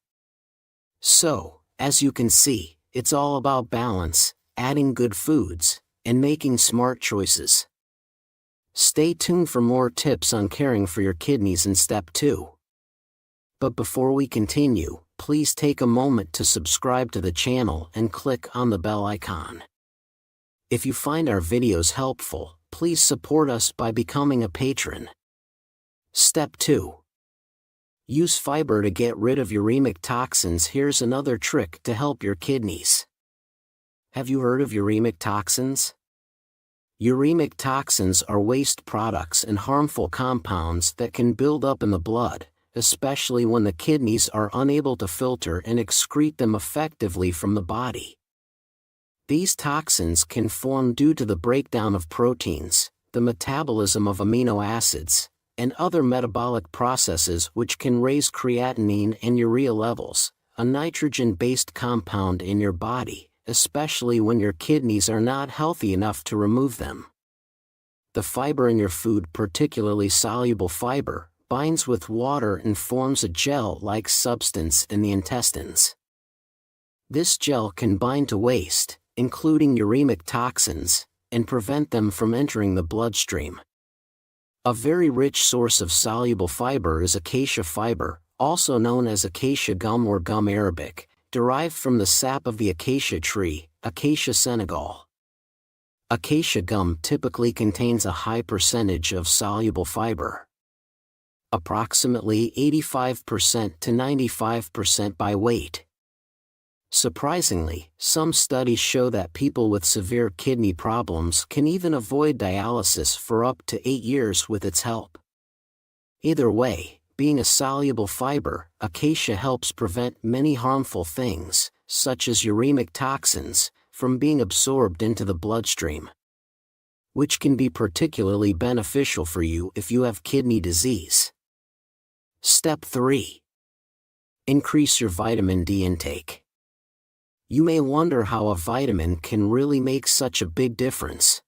So, as you can see, it's all about balance, adding good foods, and making smart choices. Stay tuned for more tips on caring for your kidneys in Step 2. But before we continue, please take a moment to subscribe to the channel and click on the bell icon. If you find our videos helpful, please support us by becoming a patron. Step 2. Use fiber to get rid of uremic toxins. Here's another trick to help your kidneys. Have you heard of uremic toxins? Uremic toxins are waste products and harmful compounds that can build up in the blood, especially when the kidneys are unable to filter and excrete them effectively from the body. These toxins can form due to the breakdown of proteins, the metabolism of amino acids, and other metabolic processes which can raise creatinine and urea levels, a nitrogen-based compound in your body, especially when your kidneys are not healthy enough to remove them. The fiber in your food, particularly soluble fiber, binds with water and forms a gel-like substance in the intestines. This gel can bind to waste, including uremic toxins, and prevent them from entering the bloodstream. A very rich source of soluble fiber is acacia fiber, also known as acacia gum or gum arabic, derived from the sap of the acacia tree, Acacia senegal. Acacia gum typically contains a high percentage of soluble fiber. Approximately 85% to 95% by weight. Surprisingly, some studies show that people with severe kidney problems can even avoid dialysis for up to 8 years with its help. Either way, being a soluble fiber, acacia helps prevent many harmful things, such as uremic toxins, from being absorbed into the bloodstream, which can be particularly beneficial for you if you have kidney disease. Step 3. Increase your vitamin D intake. You may wonder how a vitamin can really make such a big difference.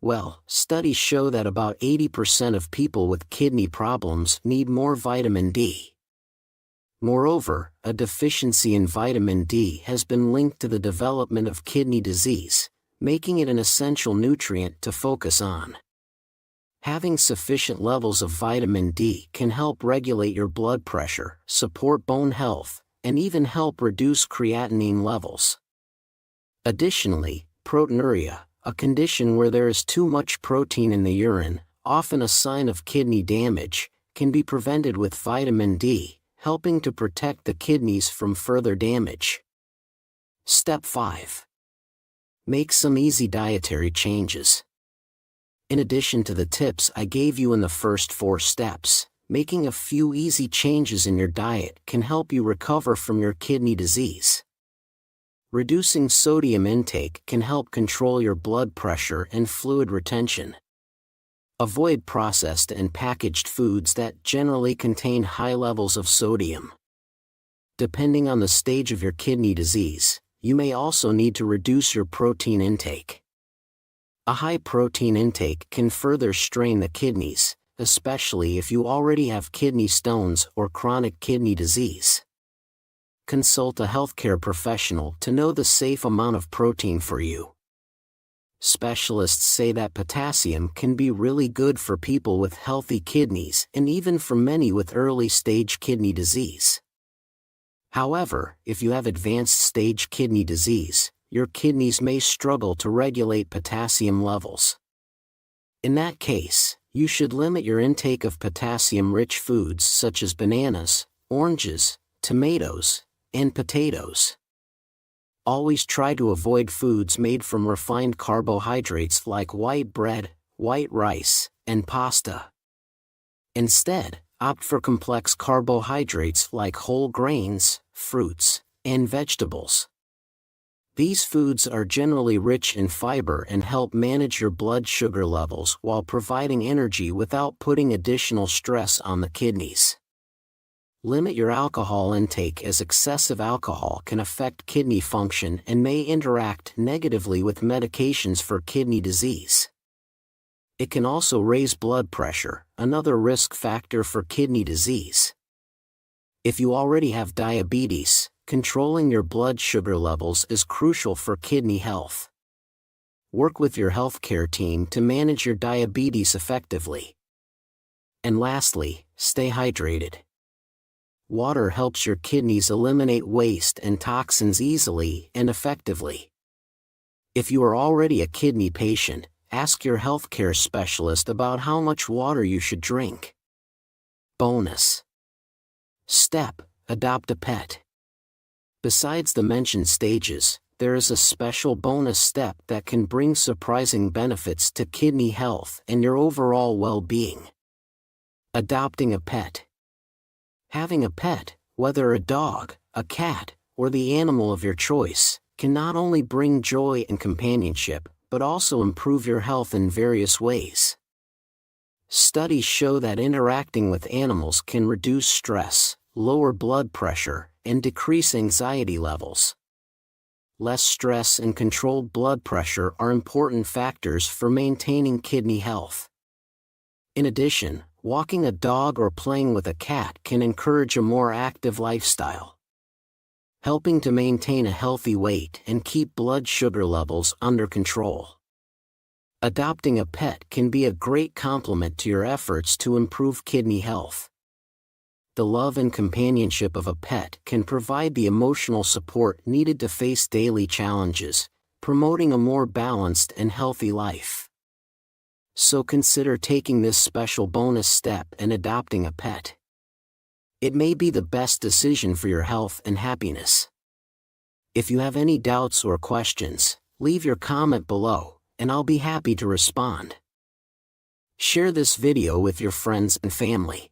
Well, studies show that about 80% of people with kidney problems need more vitamin D. Moreover, a deficiency in vitamin D has been linked to the development of kidney disease, making it an essential nutrient to focus on. Having sufficient levels of vitamin D can help regulate your blood pressure, support bone health, and even help reduce creatinine levels. Additionally, proteinuria, a condition where there is too much protein in the urine, often a sign of kidney damage, can be prevented with vitamin D, helping to protect the kidneys from further damage. Step 5. Make some easy dietary changes. In addition to the tips I gave you in the first 4 steps, making a few easy changes in your diet can help you recover from your kidney disease. Reducing sodium intake can help control your blood pressure and fluid retention. Avoid processed and packaged foods that generally contain high levels of sodium. Depending on the stage of your kidney disease, you may also need to reduce your protein intake. A high protein intake can further strain the kidneys, especially if you already have kidney stones or chronic kidney disease. Consult a healthcare professional to know the safe amount of protein for you. Specialists say that potassium can be really good for people with healthy kidneys and even for many with early-stage kidney disease. However, if you have advanced-stage kidney disease, your kidneys may struggle to regulate potassium levels. In that case, you should limit your intake of potassium-rich foods such as bananas, oranges, tomatoes, and potatoes. Always try to avoid foods made from refined carbohydrates like white bread, white rice, and pasta. Instead, opt for complex carbohydrates like whole grains, fruits, and vegetables. These foods are generally rich in fiber and help manage your blood sugar levels while providing energy without putting additional stress on the kidneys. Limit your alcohol intake as excessive alcohol can affect kidney function and may interact negatively with medications for kidney disease. It can also raise blood pressure, another risk factor for kidney disease. If you already have diabetes, controlling your blood sugar levels is crucial for kidney health. Work with your healthcare team to manage your diabetes effectively. And lastly, stay hydrated. Water helps your kidneys eliminate waste and toxins easily and effectively. If you are already a kidney patient, ask your healthcare specialist about how much water you should drink. Bonus step: adopt a pet. Besides the mentioned stages, there is a special bonus step that can bring surprising benefits to kidney health and your overall well-being. Adopting a pet. Having a pet, whether a dog, a cat, or the animal of your choice, can not only bring joy and companionship, but also improve your health in various ways. Studies show that interacting with animals can reduce stress, lower blood pressure, and decrease anxiety levels. Less stress and controlled blood pressure are important factors for maintaining kidney health. In addition, walking a dog or playing with a cat can encourage a more active lifestyle, helping to maintain a healthy weight and keep blood sugar levels under control. Adopting a pet can be a great complement to your efforts to improve kidney health. The love and companionship of a pet can provide the emotional support needed to face daily challenges, promoting a more balanced and healthy life. So consider taking this special bonus step and adopting a pet. It may be the best decision for your health and happiness. If you have any doubts or questions, leave your comment below, and I'll be happy to respond. Share this video with your friends and family.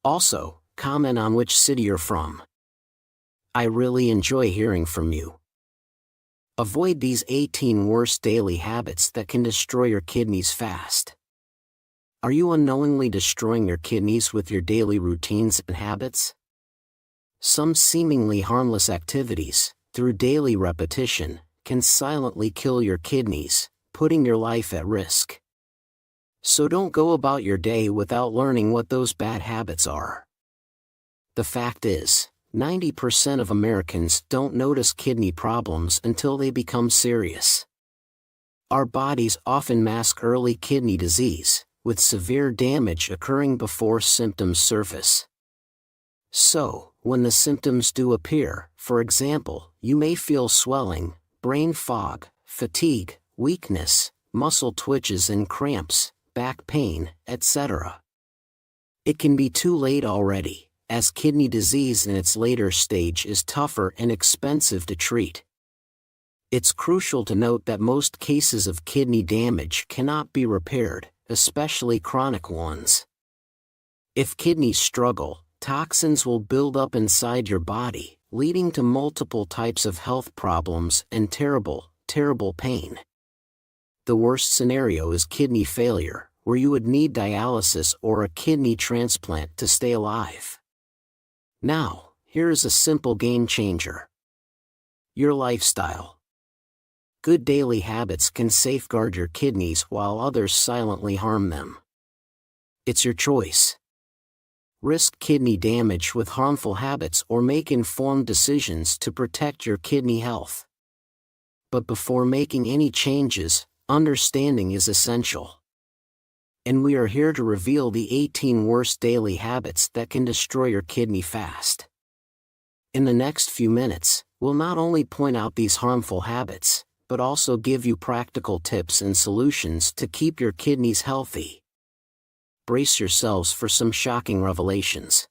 Also, comment on which city you're from. I really enjoy hearing from you. Avoid these 18 worst daily habits that can destroy your kidneys fast. Are you unknowingly destroying your kidneys with your daily routines and habits? Some seemingly harmless activities, through daily repetition, can silently kill your kidneys, putting your life at risk. So don't go about your day without learning what those bad habits are. The fact is, 90% of Americans don't notice kidney problems until they become serious. Our bodies often mask early kidney disease, with severe damage occurring before symptoms surface. So, when the symptoms do appear, for example, you may feel swelling, brain fog, fatigue, weakness, muscle twitches and cramps, back pain, etc. It can be too late already, as kidney disease in its later stage is tougher and expensive to treat. It's crucial to note that most cases of kidney damage cannot be repaired, especially chronic ones. If kidneys struggle, toxins will build up inside your body, leading to multiple types of health problems and terrible pain. The worst scenario is kidney failure, where you would need dialysis or a kidney transplant to stay alive. Now, here is a simple game changer. Your lifestyle. Good daily habits can safeguard your kidneys while others silently harm them. It's your choice. Risk kidney damage with harmful habits or make informed decisions to protect your kidney health. But before making any changes, understanding is essential. And we are here to reveal the 18 worst daily habits that can destroy your kidney fast. In the next few minutes, we'll not only point out these harmful habits, but also give you practical tips and solutions to keep your kidneys healthy. Brace yourselves for some shocking revelations.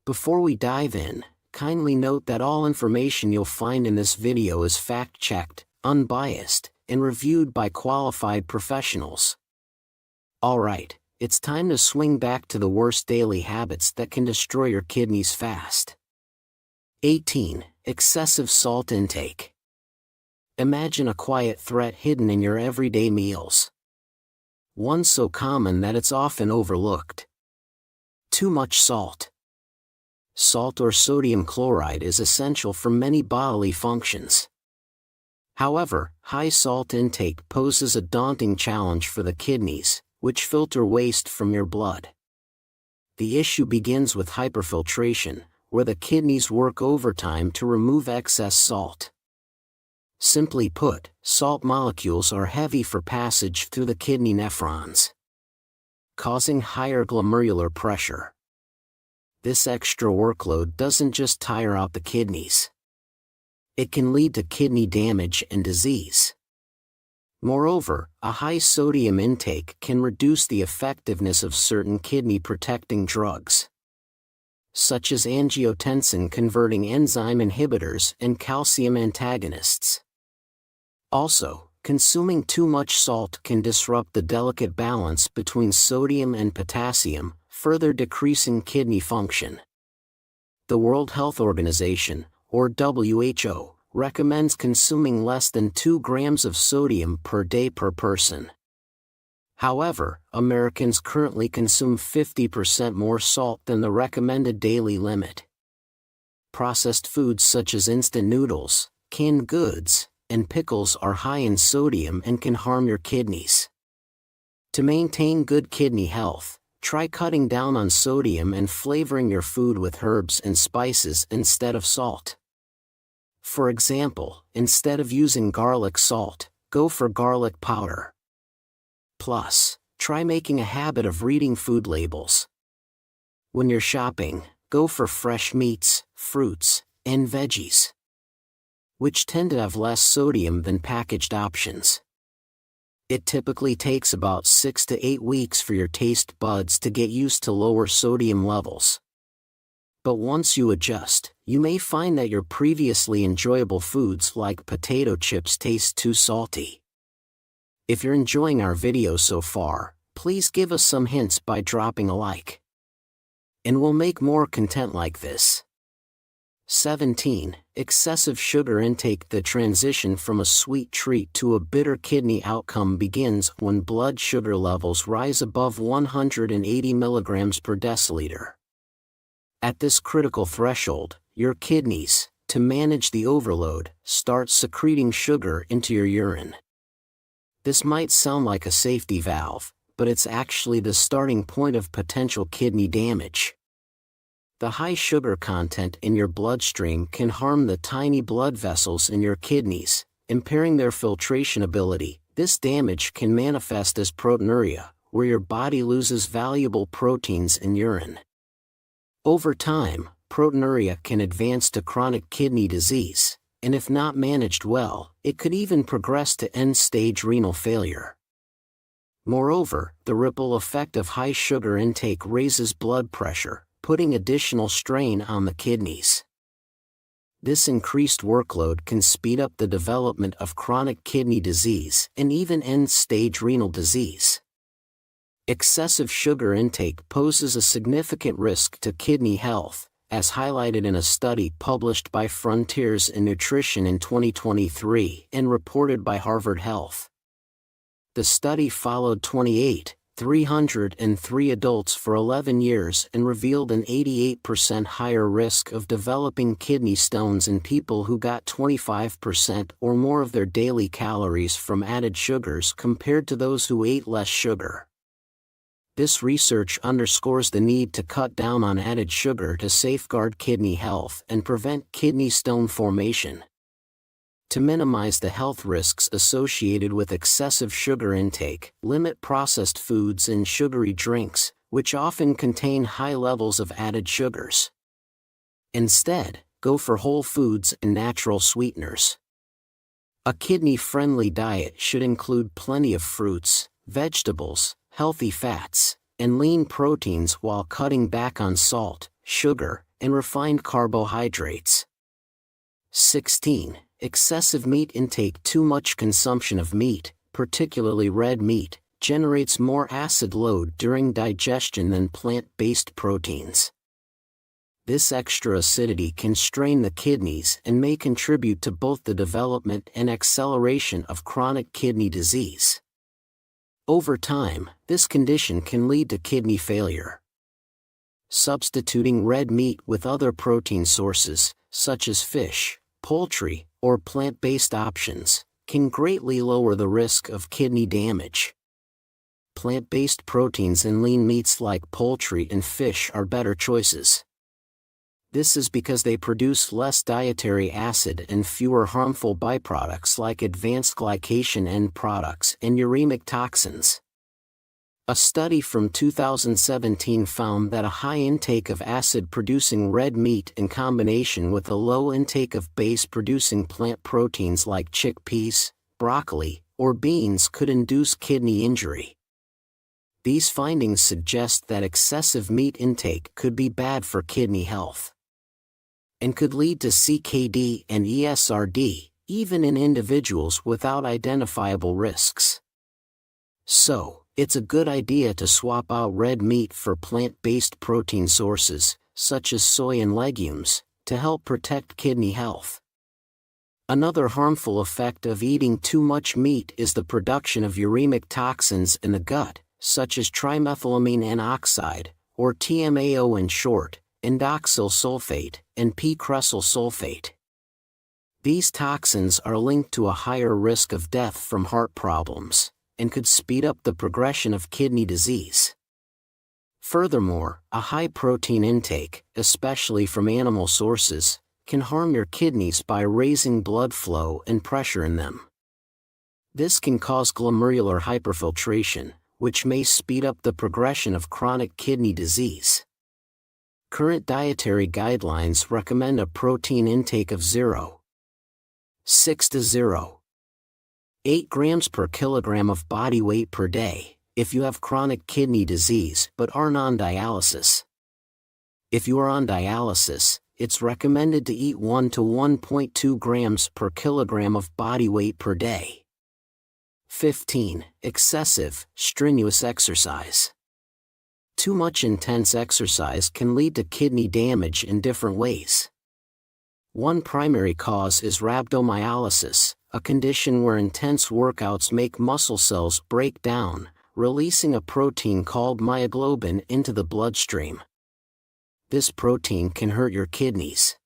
Before we dive in, kindly note that all information you'll find in this video is fact-checked, unbiased, and reviewed by qualified professionals. Alright, it's time to swing back to the worst daily habits that can destroy your kidneys fast. 18. Excessive salt intake. Imagine a quiet threat hidden in your everyday meals. One so common that it's often overlooked. Too much salt. Salt or sodium chloride is essential for many bodily functions. However, high salt intake poses a daunting challenge for the kidneys, which filter waste from your blood. The issue begins with hyperfiltration, where the kidneys work overtime to remove excess salt. Simply put, salt molecules are heavy for passage through the kidney nephrons, causing higher glomerular pressure. This extra workload doesn't just tire out the kidneys. It can lead to kidney damage and disease. Moreover, a high sodium intake can reduce the effectiveness of certain kidney-protecting drugs, such as angiotensin-converting enzyme inhibitors and calcium antagonists. Also, consuming too much salt can disrupt the delicate balance between sodium and potassium, further decreasing kidney function. The World Health Organization, or WHO, recommends consuming less than 2 grams of sodium per day per person. However, Americans currently consume 50% more salt than the recommended daily limit. Processed foods such as instant noodles, canned goods, and pickles are high in sodium and can harm your kidneys. To maintain good kidney health, try cutting down on sodium and flavoring your food with herbs and spices instead of salt. For example, instead of using garlic salt, go for garlic powder. Plus, try making a habit of reading food labels. When you're shopping, go for fresh meats, fruits, and veggies, which tend to have less sodium than packaged options. It typically takes about 6 to 8 weeks for your taste buds to get used to lower sodium levels. But once you adjust, you may find that your previously enjoyable foods like potato chips taste too salty. If you're enjoying our video so far, please give us some hints by dropping a like. And we'll make more content like this. 17. Excessive sugar intake. The transition from a sweet treat to a bitter kidney outcome begins when blood sugar levels rise above 180 milligrams per deciliter. At this critical threshold, your kidneys, to manage the overload, start secreting sugar into your urine. This might sound like a safety valve, but it's actually the starting point of potential kidney damage. The high sugar content in your bloodstream can harm the tiny blood vessels in your kidneys, impairing their filtration ability. This damage can manifest as proteinuria, where your body loses valuable proteins in urine. Over time, proteinuria can advance to chronic kidney disease, and if not managed well, it could even progress to end-stage renal failure. Moreover, the ripple effect of high sugar intake raises blood pressure, putting additional strain on the kidneys. This increased workload can speed up the development of chronic kidney disease and even end-stage renal disease. Excessive sugar intake poses a significant risk to kidney health, as highlighted in a study published by Frontiers in Nutrition in 2023 and reported by Harvard Health. The study followed 303 adults for 11 years and revealed an 88% higher risk of developing kidney stones in people who got 25% or more of their daily calories from added sugars compared to those who ate less sugar. This research underscores the need to cut down on added sugar to safeguard kidney health and prevent kidney stone formation. To minimize the health risks associated with excessive sugar intake, limit processed foods and sugary drinks, which often contain high levels of added sugars. Instead, go for whole foods and natural sweeteners. A kidney-friendly diet should include plenty of fruits, vegetables, healthy fats, and lean proteins while cutting back on salt, sugar, and refined carbohydrates. 16. Excessive meat intake. Too much consumption of meat, particularly red meat, generates more acid load during digestion than plant-based proteins. This extra acidity can strain the kidneys and may contribute to both the development and acceleration of chronic kidney disease. Over time, this condition can lead to kidney failure. Substituting red meat with other protein sources, such as fish, poultry, or plant-based options, can greatly lower the risk of kidney damage. Plant-based proteins and lean meats like poultry and fish are better choices. This is because they produce less dietary acid and fewer harmful byproducts like advanced glycation end products and uremic toxins. A study from 2017 found that a high intake of acid-producing red meat in combination with a low intake of base-producing plant proteins like chickpeas, broccoli, or beans could induce kidney injury. These findings suggest that excessive meat intake could be bad for kidney health and could lead to CKD and ESRD, even in individuals without identifiable risks. So, it's a good idea to swap out red meat for plant-based protein sources, such as soy and legumes, to help protect kidney health. Another harmful effect of eating too much meat is the production of uremic toxins in the gut, such as trimethylamine N-oxide, or TMAO in short, indoxyl sulfate, and P-cressyl sulfate. These toxins are linked to a higher risk of death from heart problems, and could speed up the progression of kidney disease. Furthermore, a high protein intake, especially from animal sources, can harm your kidneys by raising blood flow and pressure in them. This can cause glomerular hyperfiltration, which may speed up the progression of chronic kidney disease. Current dietary guidelines recommend a protein intake of 0.6 to 0.8 grams per kilogram of body weight per day, if you have chronic kidney disease but aren't on dialysis. If you are on dialysis, it's recommended to eat 1 to 1.2 grams per kilogram of body weight per day. 15. Excessive, strenuous exercise. Too much intense exercise can lead to kidney damage in different ways. One primary cause is rhabdomyolysis, a condition where intense workouts make muscle cells break down, releasing a protein called myoglobin into the bloodstream. This protein can hurt your kidneys.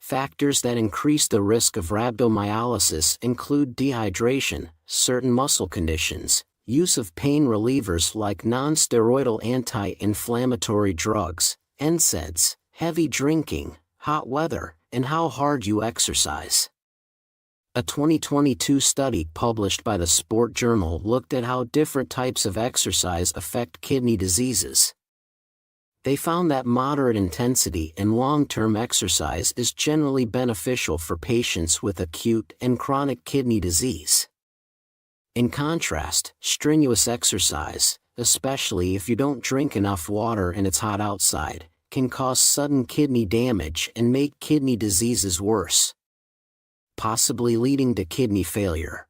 Factors that increase the risk of rhabdomyolysis include dehydration, certain muscle conditions, use of pain relievers like non-steroidal anti-inflammatory drugs, NSAIDs, heavy drinking, hot weather, and how hard you exercise. A 2022 study published by the Sport Journal looked at how different types of exercise affect kidney diseases. They found that moderate intensity and long-term exercise is generally beneficial for patients with acute and chronic kidney disease. In contrast, strenuous exercise, especially if you don't drink enough water and it's hot outside, can cause sudden kidney damage and make kidney diseases worse, possibly leading to kidney failure.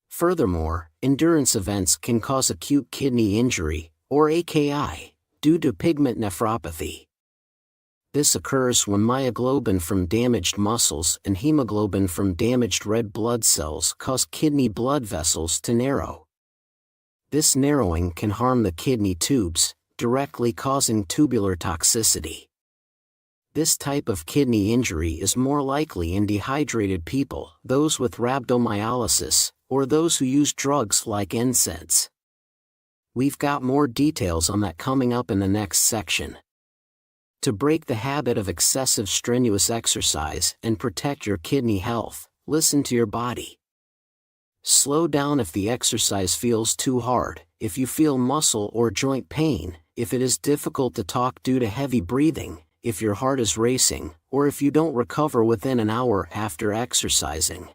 Furthermore, endurance events can cause acute kidney injury, or AKI, due to pigment nephropathy. This occurs when myoglobin from damaged muscles and hemoglobin from damaged red blood cells cause kidney blood vessels to narrow. This narrowing can harm the kidney tubes, directly causing tubular toxicity. This type of kidney injury is more likely in dehydrated people, those with rhabdomyolysis, or those who use drugs like NSAIDs. We've got more details on that coming up in the next section. To break the habit of excessive strenuous exercise and protect your kidney health, listen to your body. Slow down if the exercise feels too hard, if you feel muscle or joint pain, if it is difficult to talk due to heavy breathing, if your heart is racing, or if you don't recover within an hour after exercising.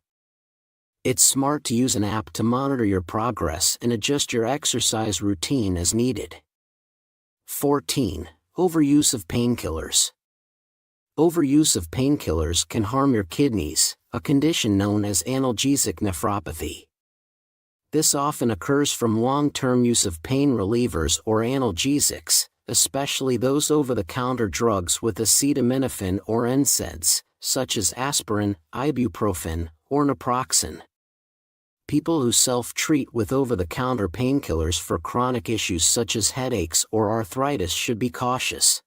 It's smart to use an app to monitor your progress and adjust your exercise routine as needed. 14. Overuse of painkillers. Overuse of painkillers can harm your kidneys, a condition known as analgesic nephropathy. This often occurs from long-term use of pain relievers or analgesics, especially those over-the-counter drugs with acetaminophen or NSAIDs, such as aspirin, ibuprofen, or naproxen. People who self-treat with over-the-counter painkillers for chronic issues such as headaches or arthritis should be cautious.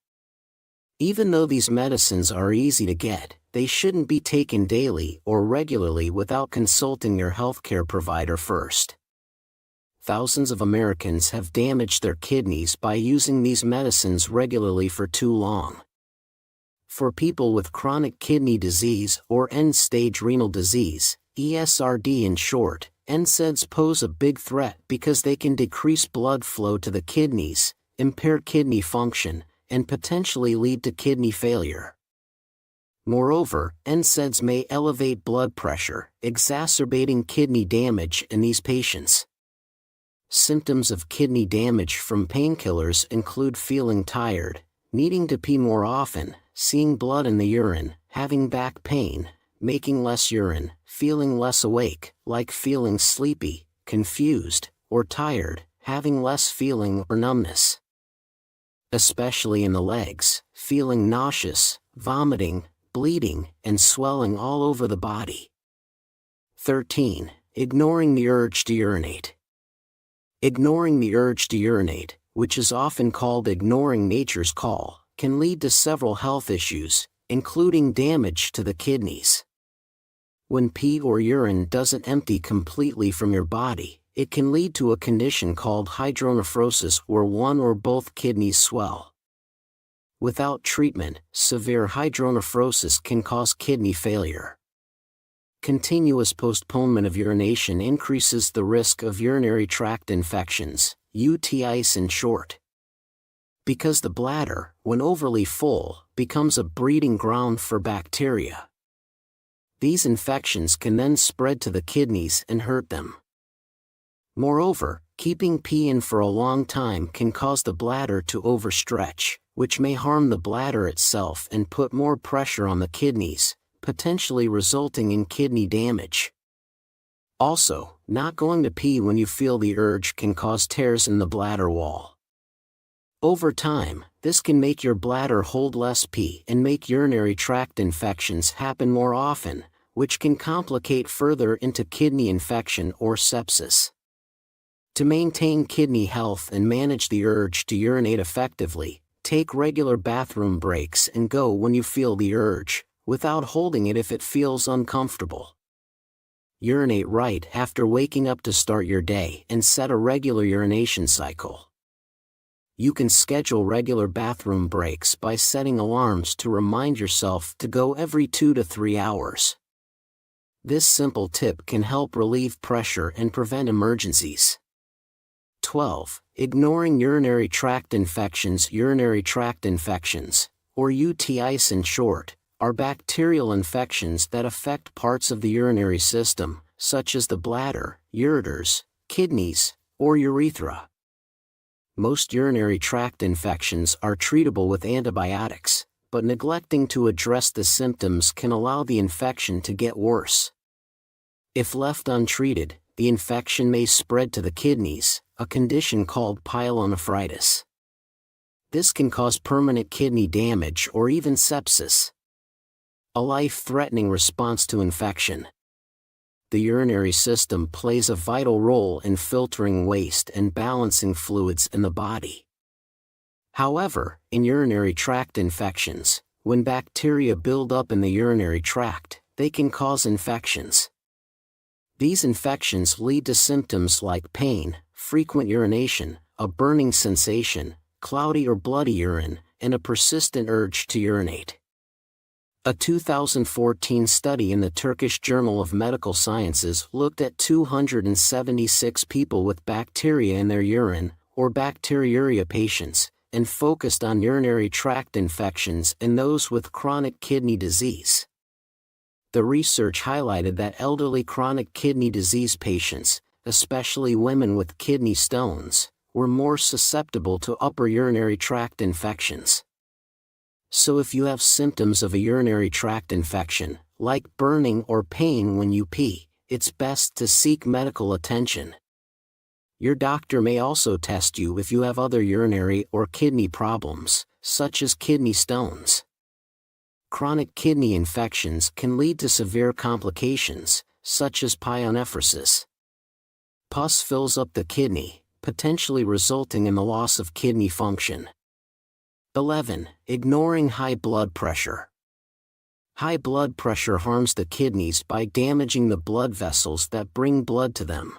Even though these medicines are easy to get, they shouldn't be taken daily or regularly without consulting your healthcare provider first. Thousands of Americans have damaged their kidneys by using these medicines regularly for too long. For people with chronic kidney disease or end-stage renal disease, ESRD in short, NSAIDs pose a big threat because they can decrease blood flow to the kidneys, impair kidney function, and potentially lead to kidney failure. Moreover, NSAIDs may elevate blood pressure, exacerbating kidney damage in these patients. Symptoms of kidney damage from painkillers include feeling tired, needing to pee more often, seeing blood in the urine, having back pain, making less urine, feeling less awake, like feeling sleepy, confused, or tired, having less feeling or numbness. Especially in the legs, feeling nauseous, vomiting, bleeding, and swelling all over the body. 13. Ignoring the urge to urinate. Ignoring the urge to urinate, which is often called ignoring nature's call, can lead to several health issues, including damage to the kidneys. When pee or urine doesn't empty completely from your body, it can lead to a condition called hydronephrosis where one or both kidneys swell. Without treatment, severe hydronephrosis can cause kidney failure. Continuous postponement of urination increases the risk of urinary tract infections, UTIs in short. Because the bladder, when overly full, becomes a breeding ground for bacteria. These infections can then spread to the kidneys and hurt them. Moreover, keeping pee in for a long time can cause the bladder to overstretch, which may harm the bladder itself and put more pressure on the kidneys, potentially resulting in kidney damage. Also, not going to pee when you feel the urge can cause tears in the bladder wall. Over time, this can make your bladder hold less pee and make urinary tract infections happen more often, which can complicate further into kidney infection or sepsis. To maintain kidney health and manage the urge to urinate effectively, take regular bathroom breaks and go when you feel the urge, without holding it if it feels uncomfortable. Urinate right after waking up to start your day and set a regular urination cycle. You can schedule regular bathroom breaks by setting alarms to remind yourself to go every 2 to 3 hours. This simple tip can help relieve pressure and prevent emergencies. 12. Ignoring urinary tract infections. Urinary tract infections, or UTIs in short, are bacterial infections that affect parts of the urinary system, such as the bladder, ureters, kidneys, or urethra. Most urinary tract infections are treatable with antibiotics, but neglecting to address the symptoms can allow the infection to get worse. If left untreated, the infection may spread to the kidneys, a condition called pyelonephritis. This can cause permanent kidney damage or even sepsis. A life-threatening response to infection. The urinary system plays a vital role in filtering waste and balancing fluids in the body. However, in urinary tract infections, when bacteria build up in the urinary tract, they can cause infections. These infections lead to symptoms like pain, frequent urination, a burning sensation, cloudy or bloody urine, and a persistent urge to urinate. A 2014 study in the Turkish Journal of Medical Sciences looked at 276 people with bacteria in their urine, or bacteriuria patients, and focused on urinary tract infections in those with chronic kidney disease. The research highlighted that elderly chronic kidney disease patients, especially women with kidney stones, were more susceptible to upper urinary tract infections. So if you have symptoms of a urinary tract infection, like burning or pain when you pee, it's best to seek medical attention. Your doctor may also test you if you have other urinary or kidney problems, such as kidney stones. Chronic kidney infections can lead to severe complications, such as pyelonephritis. Pus fills up the kidney, potentially resulting in the loss of kidney function. 11. Ignoring high blood pressure. High blood pressure harms the kidneys by damaging the blood vessels that bring blood to them.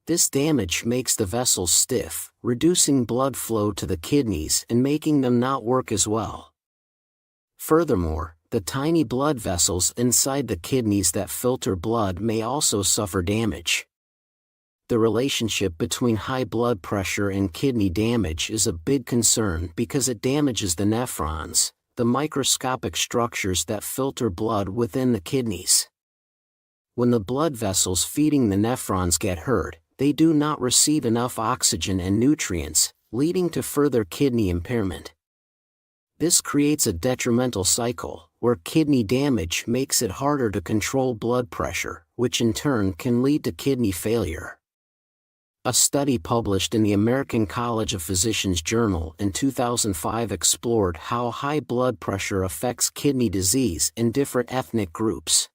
This damage makes the vessels stiff, reducing blood flow to the kidneys and making them not work as well. Furthermore, the tiny blood vessels inside the kidneys that filter blood may also suffer damage. The relationship between high blood pressure and kidney damage is a big concern because it damages the nephrons, the microscopic structures that filter blood within the kidneys. When the blood vessels feeding the nephrons get hurt, they do not receive enough oxygen and nutrients, leading to further kidney impairment. This creates a detrimental cycle, where kidney damage makes it harder to control blood pressure, which in turn can lead to kidney failure. A study published in the American College of Physicians Journal in 2005 explored how high blood pressure affects kidney disease in different ethnic groups.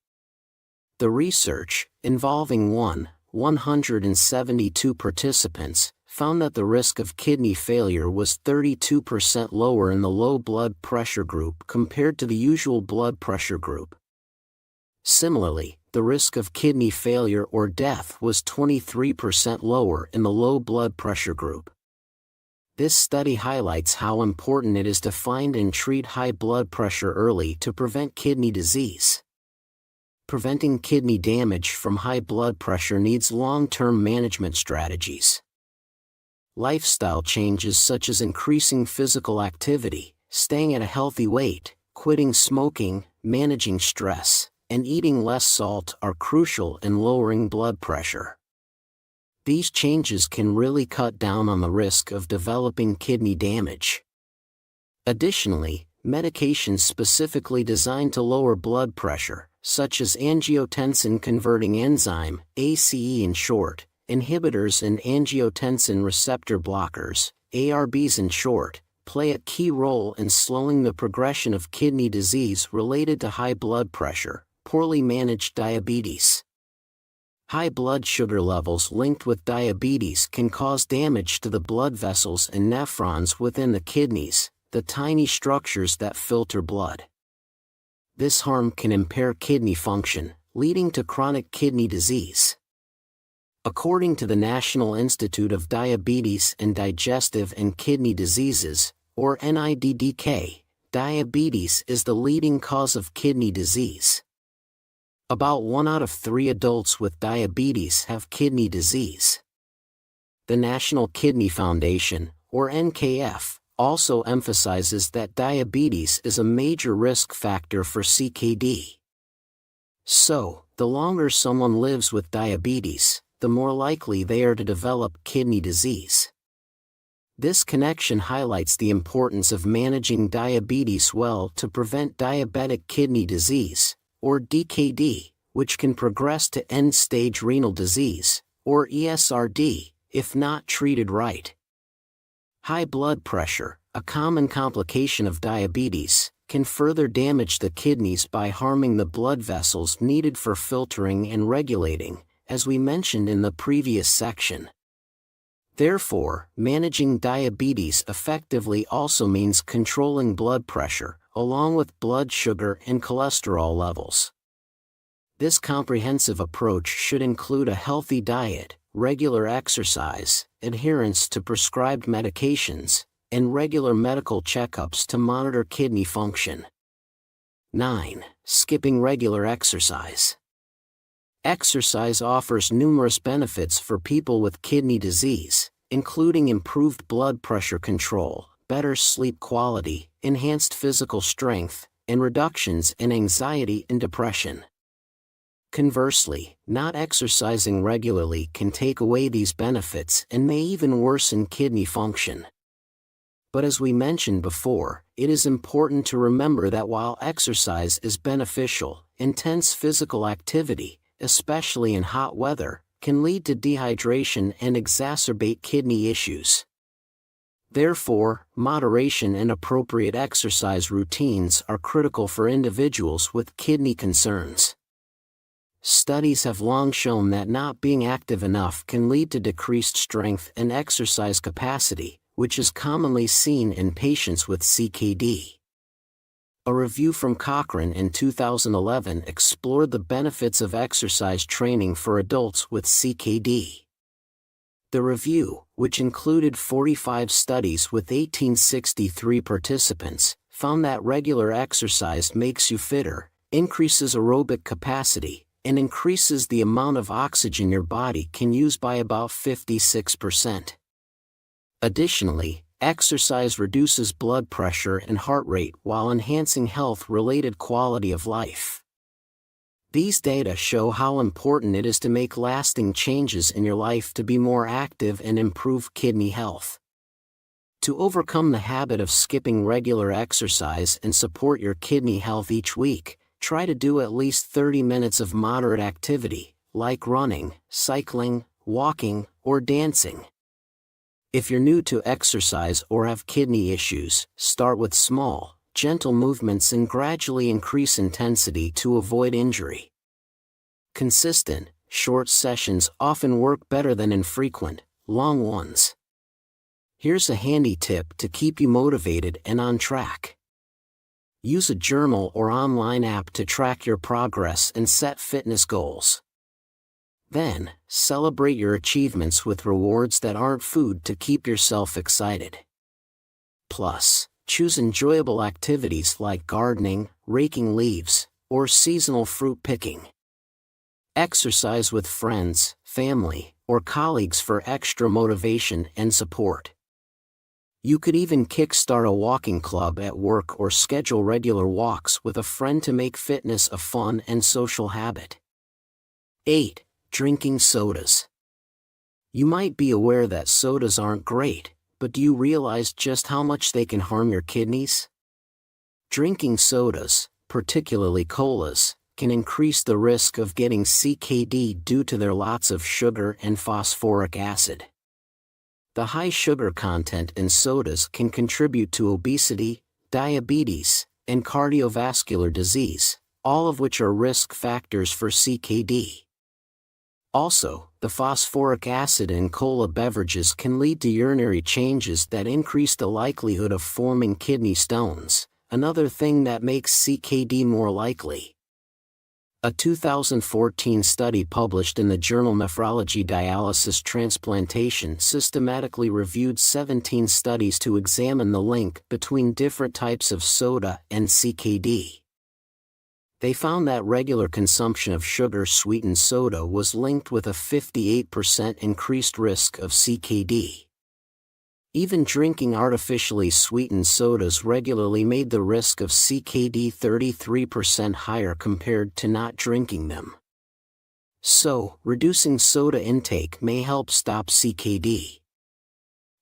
The research, involving 172 participants, found that the risk of kidney failure was 32% lower in the low blood pressure group compared to the usual blood pressure group. Similarly, the risk of kidney failure or death was 23% lower in the low blood pressure group. This study highlights how important it is to find and treat high blood pressure early to prevent kidney disease. Preventing kidney damage from high blood pressure needs long-term management strategies. Lifestyle changes such as increasing physical activity, staying at a healthy weight, quitting smoking, managing stress, and eating less salt are crucial in lowering blood pressure. These changes can really cut down on the risk of developing kidney damage. Additionally, medications specifically designed to lower blood pressure, such as angiotensin-converting enzyme, ACE in short, inhibitors and angiotensin receptor blockers, ARBs in short, play a key role in slowing the progression of kidney disease related to high blood pressure, poorly managed diabetes. High blood sugar levels linked with diabetes can cause damage to the blood vessels and nephrons within the kidneys, the tiny structures that filter blood. This harm can impair kidney function, leading to chronic kidney disease. According to the National Institute of Diabetes and Digestive and Kidney Diseases, or NIDDK, diabetes is the leading cause of kidney disease. About 1 out of 3 adults with diabetes have kidney disease. The National Kidney Foundation, or NKF, also emphasizes that diabetes is a major risk factor for CKD. So, the longer someone lives with diabetes, the more likely they are to develop kidney disease. This connection highlights the importance of managing diabetes well to prevent diabetic kidney disease, or DKD, which can progress to end-stage renal disease, or ESRD, if not treated right. High blood pressure, a common complication of diabetes, can further damage the kidneys by harming the blood vessels needed for filtering and regulating, as we mentioned in the previous section. Therefore, managing diabetes effectively also means controlling blood pressure, along with blood sugar and cholesterol levels. This comprehensive approach should include a healthy diet, regular exercise, adherence to prescribed medications, and regular medical checkups to monitor kidney function. 9. Skipping regular exercise. Exercise offers numerous benefits for people with kidney disease, including improved blood pressure control, better sleep quality, enhanced physical strength, and reductions in anxiety and depression. Conversely, not exercising regularly can take away these benefits and may even worsen kidney function. But as we mentioned before, it is important to remember that while exercise is beneficial, intense physical activity, especially in hot weather, can lead to dehydration and exacerbate kidney issues. Therefore, moderation and appropriate exercise routines are critical for individuals with kidney concerns. Studies have long shown that not being active enough can lead to decreased strength and exercise capacity, which is commonly seen in patients with CKD. A review from Cochrane in 2011 explored the benefits of exercise training for adults with CKD. The review, which included 45 studies with 1,863 participants, found that regular exercise makes you fitter, increases aerobic capacity, and increases the amount of oxygen your body can use by about 56%. Additionally, exercise reduces blood pressure and heart rate while enhancing health-related quality of life. These data show how important it is to make lasting changes in your life to be more active and improve kidney health. To overcome the habit of skipping regular exercise and support your kidney health each week, try to do at least 30 minutes of moderate activity, like running, cycling, walking, or dancing. If you're new to exercise or have kidney issues, start with small, gentle movements and gradually increase intensity to avoid injury. Consistent, short sessions often work better than infrequent, long ones. Here's a handy tip to keep you motivated and on track. Use a journal or online app to track your progress and set fitness goals. Then, celebrate your achievements with rewards that aren't food to keep yourself excited. Plus, choose enjoyable activities like gardening, raking leaves, or seasonal fruit picking. Exercise with friends, family, or colleagues for extra motivation and support. You could even kickstart a walking club at work or schedule regular walks with a friend to make fitness a fun and social habit. 8. Drinking sodas. You might be aware that sodas aren't great, but do you realize just how much they can harm your kidneys? Drinking sodas, particularly colas, can increase the risk of getting CKD due to their lots of sugar and phosphoric acid. The high sugar content in sodas can contribute to obesity, diabetes, and cardiovascular disease, all of which are risk factors for CKD. Also, the phosphoric acid in cola beverages can lead to urinary changes that increase the likelihood of forming kidney stones, another thing that makes CKD more likely. A 2014 study published in the journal Nephrology Dialysis Transplantation systematically reviewed 17 studies to examine the link between different types of soda and CKD. They found that regular consumption of sugar-sweetened soda was linked with a 58% increased risk of CKD. Even drinking artificially sweetened sodas regularly made the risk of CKD 33% higher compared to not drinking them. So, reducing soda intake may help stop CKD.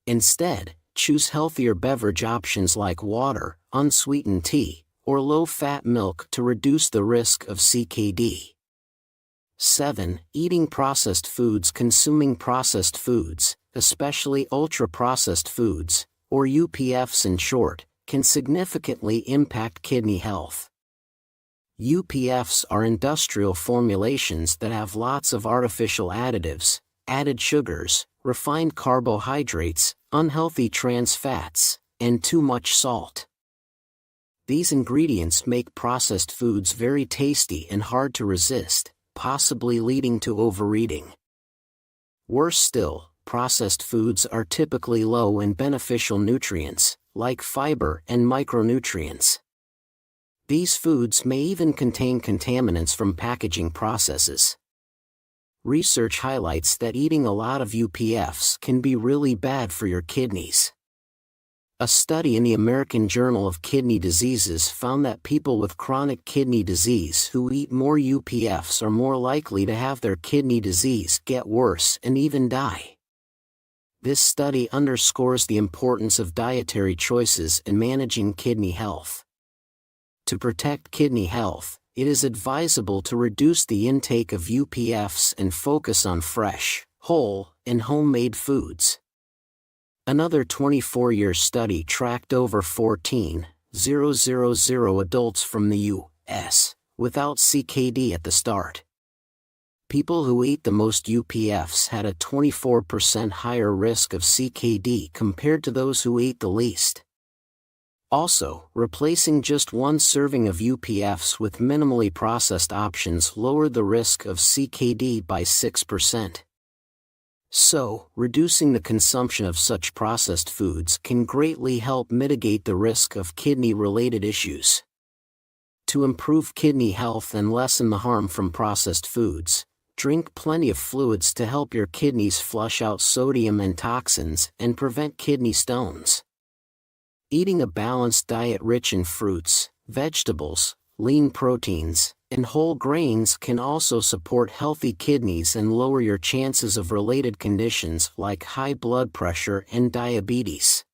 Instead, choose healthier beverage options like water, unsweetened tea, or low-fat milk to reduce the risk of CKD. 7. Eating processed foods. Consuming processed foods, especially ultra-processed foods, or UPFs in short, can significantly impact kidney health. UPFs are industrial formulations that have lots of artificial additives, added sugars, refined carbohydrates, unhealthy trans fats, and too much salt. These ingredients make processed foods very tasty and hard to resist, possibly leading to overeating. Worse still, processed foods are typically low in beneficial nutrients, like fiber and micronutrients. These foods may even contain contaminants from packaging processes. Research highlights that eating a lot of UPFs can be really bad for your kidneys. A study in the American Journal of Kidney Diseases found that people with chronic kidney disease who eat more UPFs are more likely to have their kidney disease get worse and even die. This study underscores the importance of dietary choices in managing kidney health. To protect kidney health, it is advisable to reduce the intake of UPFs and focus on fresh, whole, and homemade foods. Another 24-year study tracked over 14,000 adults from the U.S. without CKD at the start. People who ate the most UPFs had a 24% higher risk of CKD compared to those who ate the least. Also, replacing just one serving of UPFs with minimally processed options lowered the risk of CKD by 6%. So, reducing the consumption of such processed foods can greatly help mitigate the risk of kidney-related issues. To improve kidney health and lessen the harm from processed foods, drink plenty of fluids to help your kidneys flush out sodium and toxins and prevent kidney stones. Eating a balanced diet rich in fruits, vegetables, lean proteins, and whole grains can also support healthy kidneys and lower your chances of related conditions like high blood pressure and diabetes.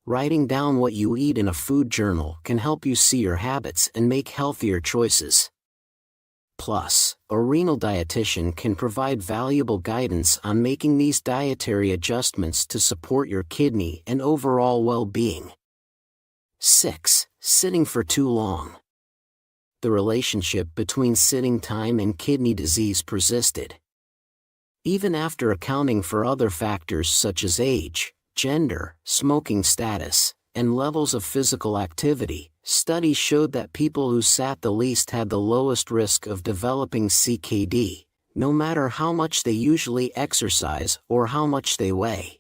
Writing down what you eat in a food journal can help you see your habits and make healthier choices. Plus, a renal dietitian can provide valuable guidance on making these dietary adjustments to support your kidney and overall well-being. 6. Sitting for too long. The relationship between sitting time and kidney disease persisted. Even after accounting for other factors such as age, gender, smoking status, and levels of physical activity, studies showed that people who sat the least had the lowest risk of developing CKD, no matter how much they usually exercise or how much they weigh.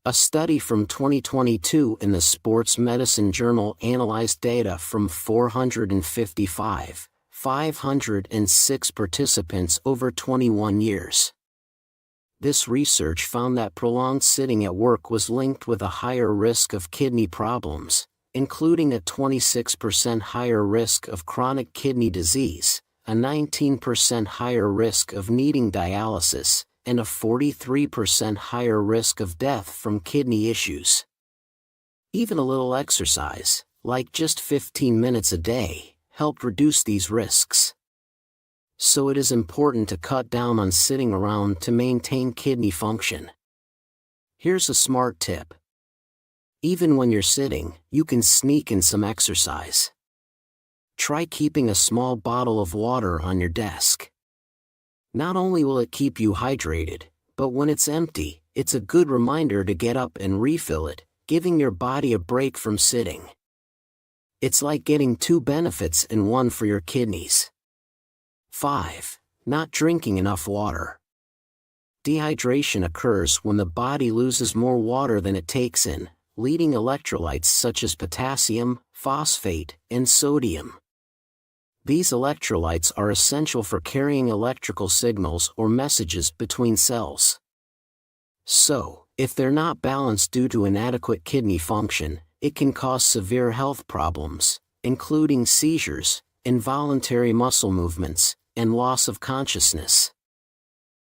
A study from 2022 in the Sports Medicine Journal analyzed data from 506 participants over 21 years. This research found that prolonged sitting at work was linked with a higher risk of kidney problems, including a 26% higher risk of chronic kidney disease, a 19% higher risk of needing dialysis, and a 43% higher risk of death from kidney issues. Even a little exercise, like just 15 minutes a day, helped reduce these risks. So it is important to cut down on sitting around to maintain kidney function. Here's a smart tip. Even when you're sitting, you can sneak in some exercise. Try keeping a small bottle of water on your desk. Not only will it keep you hydrated, but when it's empty, it's a good reminder to get up and refill it, giving your body a break from sitting. It's like getting two benefits in one for your kidneys. 5. Not drinking enough water. Dehydration occurs when the body loses more water than it takes in, leading electrolytes such as potassium, phosphate, and sodium. These electrolytes are essential for carrying electrical signals or messages between cells. So, if they're not balanced due to inadequate kidney function, it can cause severe health problems, including seizures, involuntary muscle movements, and loss of consciousness.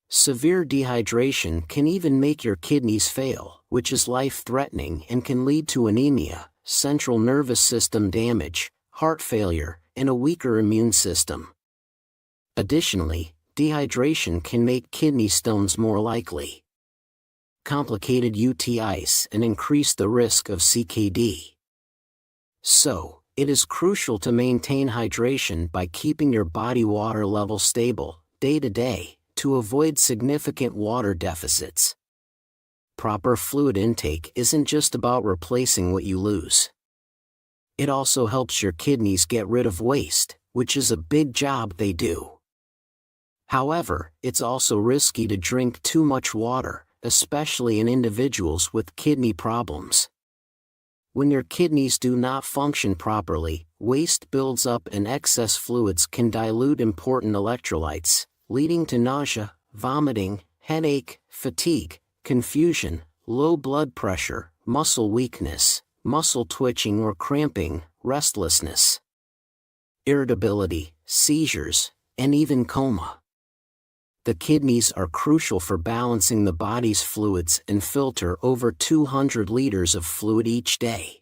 Severe dehydration can even make your kidneys fail, which is life-threatening and can lead to anemia, central nervous system damage, heart failure, and a weaker immune system. Additionally, dehydration can make kidney stones more likely, complicated UTIs, and increase the risk of CKD. So, it is crucial to maintain hydration by keeping your body water level stable, day to day, to avoid significant water deficits. Proper fluid intake isn't just about replacing what you lose. It also helps your kidneys get rid of waste, which is a big job they do. However, it's also risky to drink too much water, especially in individuals with kidney problems. When your kidneys do not function properly, waste builds up and excess fluids can dilute important electrolytes, leading to nausea, vomiting, headache, fatigue, confusion, low blood pressure, muscle weakness, muscle twitching or cramping, restlessness, irritability, seizures, and even coma. The kidneys are crucial for balancing the body's fluids and filter over 200 liters of fluid each day.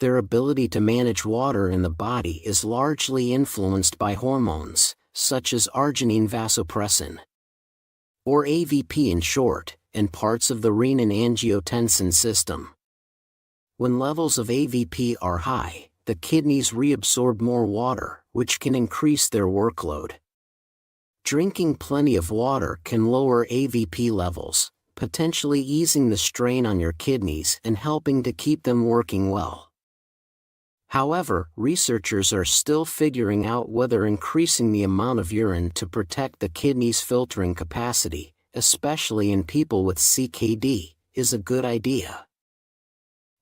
Their ability to manage water in the body is largely influenced by hormones, such as arginine vasopressin, or AVP in short, and parts of the renin-angiotensin system. When levels of AVP are high, the kidneys reabsorb more water, which can increase their workload. Drinking plenty of water can lower AVP levels, potentially easing the strain on your kidneys and helping to keep them working well. However, researchers are still figuring out whether increasing the amount of urine to protect the kidney's filtering capacity, especially in people with CKD, is a good idea.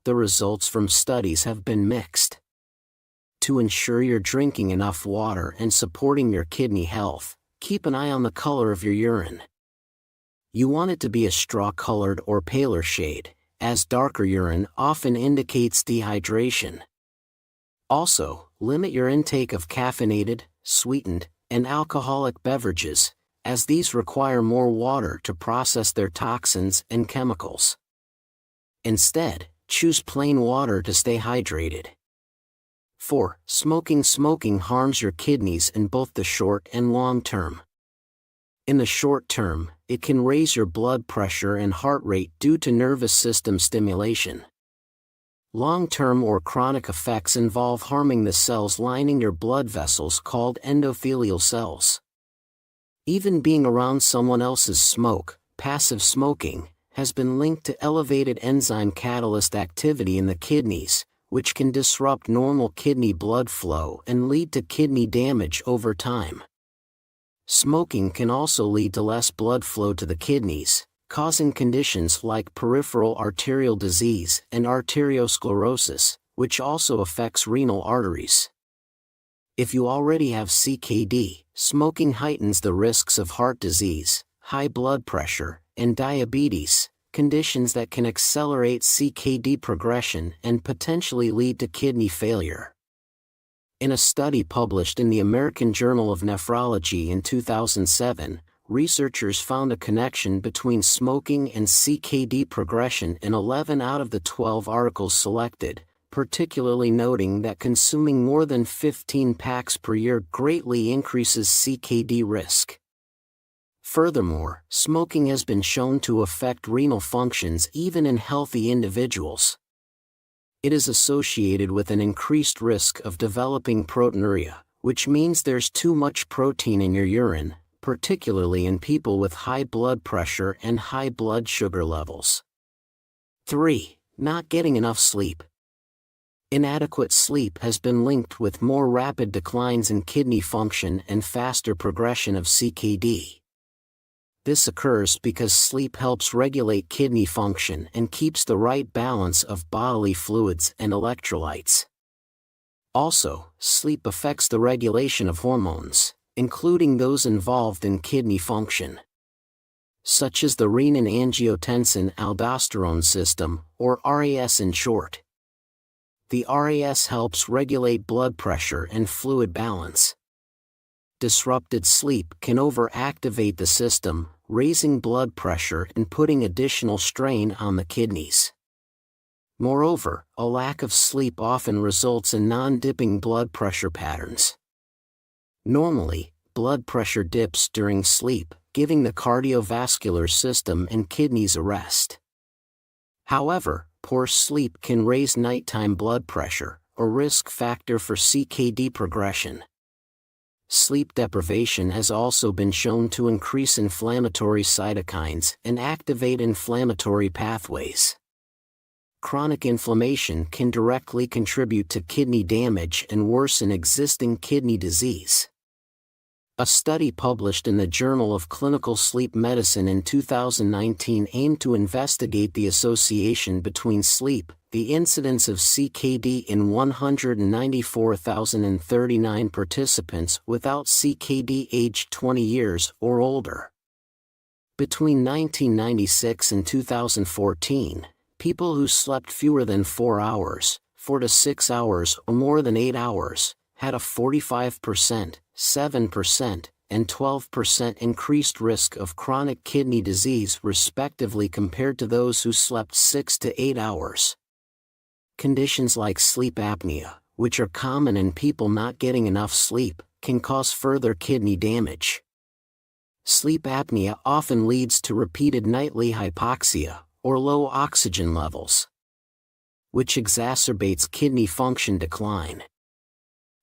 The results from studies have been mixed. To ensure you're drinking enough water and supporting your kidney health, keep an eye on the color of your urine. You want it to be a straw-colored or paler shade, as darker urine often indicates dehydration. Also, limit your intake of caffeinated, sweetened, and alcoholic beverages, as these require more water to process their toxins and chemicals. Instead, choose plain water to stay hydrated. 4. Smoking harms your kidneys in both the short and long term. In the short term, it can raise your blood pressure and heart rate due to nervous system stimulation. Long-term or chronic effects involve harming the cells lining your blood vessels called endothelial cells. Even being around someone else's smoke, passive smoking, has been linked to elevated enzyme catalyst activity in the kidneys, which can disrupt normal kidney blood flow and lead to kidney damage over time. Smoking can also lead to less blood flow to the kidneys, causing conditions like peripheral arterial disease and arteriosclerosis, which also affects renal arteries. If you already have CKD, smoking heightens the risks of heart disease, high blood pressure, and diabetes, conditions that can accelerate CKD progression and potentially lead to kidney failure. In a study published in the American Journal of Nephrology in 2007, researchers found a connection between smoking and CKD progression in 11 out of the 12 articles selected, particularly noting that consuming more than 15 packs per year greatly increases CKD risk. Furthermore, smoking has been shown to affect renal functions even in healthy individuals. It is associated with an increased risk of developing proteinuria, which means there's too much protein in your urine, particularly in people with high blood pressure and high blood sugar levels. 3. Not getting enough sleep. Inadequate sleep has been linked with more rapid declines in kidney function and faster progression of CKD. This occurs because sleep helps regulate kidney function and keeps the right balance of bodily fluids and electrolytes. Also, sleep affects the regulation of hormones, including those involved in kidney function, such as the renin-angiotensin-aldosterone system, or RAS in short. The RAS helps regulate blood pressure and fluid balance. Disrupted sleep can overactivate the system, raising blood pressure and putting additional strain on the kidneys. Moreover, a lack of sleep often results in non-dipping blood pressure patterns. Normally, blood pressure dips during sleep, giving the cardiovascular system and kidneys a rest. However, poor sleep can raise nighttime blood pressure, a risk factor for CKD progression. Sleep deprivation has also been shown to increase inflammatory cytokines and activate inflammatory pathways. Chronic inflammation can directly contribute to kidney damage and worsen existing kidney disease. A study published in the Journal of Clinical Sleep Medicine in 2019 aimed to investigate the association between sleep, the incidence of CKD in 194,039 participants without CKD aged 20 years or older. Between 1996 and 2014, people who slept fewer than 4 hours, 4 to 6 hours or more than 8 hours, had a 45%, 7%, and 12% increased risk of chronic kidney disease respectively compared to those who slept 6 to 8 hours. Conditions like sleep apnea, which are common in people not getting enough sleep, can cause further kidney damage. Sleep apnea often leads to repeated nightly hypoxia, or low oxygen levels, which exacerbates kidney function decline.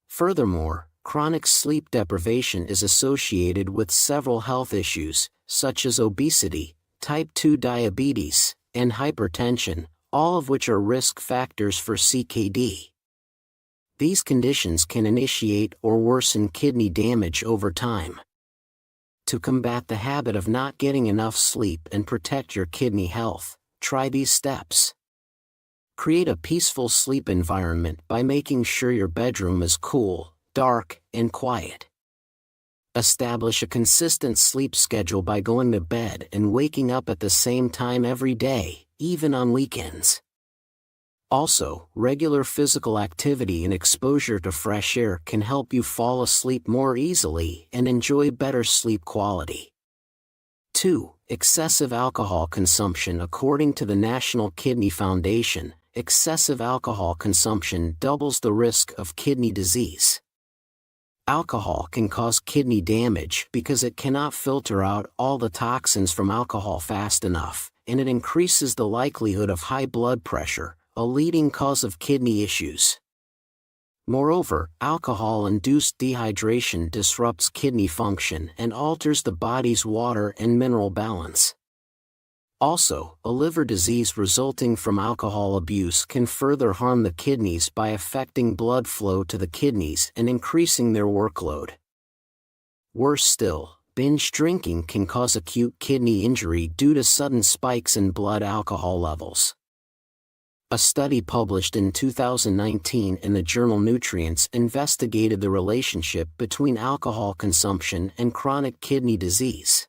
Furthermore, chronic sleep deprivation is associated with several health issues, such as obesity, type 2 diabetes, and hypertension, all of which are risk factors for CKD. These conditions can initiate or worsen kidney damage over time. To combat the habit of not getting enough sleep and protect your kidney health, try these steps. Create a peaceful sleep environment by making sure your bedroom is cool, dark, and quiet. Establish a consistent sleep schedule by going to bed and waking up at the same time every day, even on weekends. Also, regular physical activity and exposure to fresh air can help you fall asleep more easily and enjoy better sleep quality. 2. Excessive alcohol consumption. According to the National Kidney Foundation, excessive alcohol consumption doubles the risk of kidney disease. Alcohol can cause kidney damage because it cannot filter out all the toxins from alcohol fast enough, and it increases the likelihood of high blood pressure, a leading cause of kidney issues. Moreover, alcohol-induced dehydration disrupts kidney function and alters the body's water and mineral balance. Also, a liver disease resulting from alcohol abuse can further harm the kidneys by affecting blood flow to the kidneys and increasing their workload. Worse still, binge drinking can cause acute kidney injury due to sudden spikes in blood alcohol levels. A study published in 2019 in the journal Nutrients investigated the relationship between alcohol consumption and chronic kidney disease.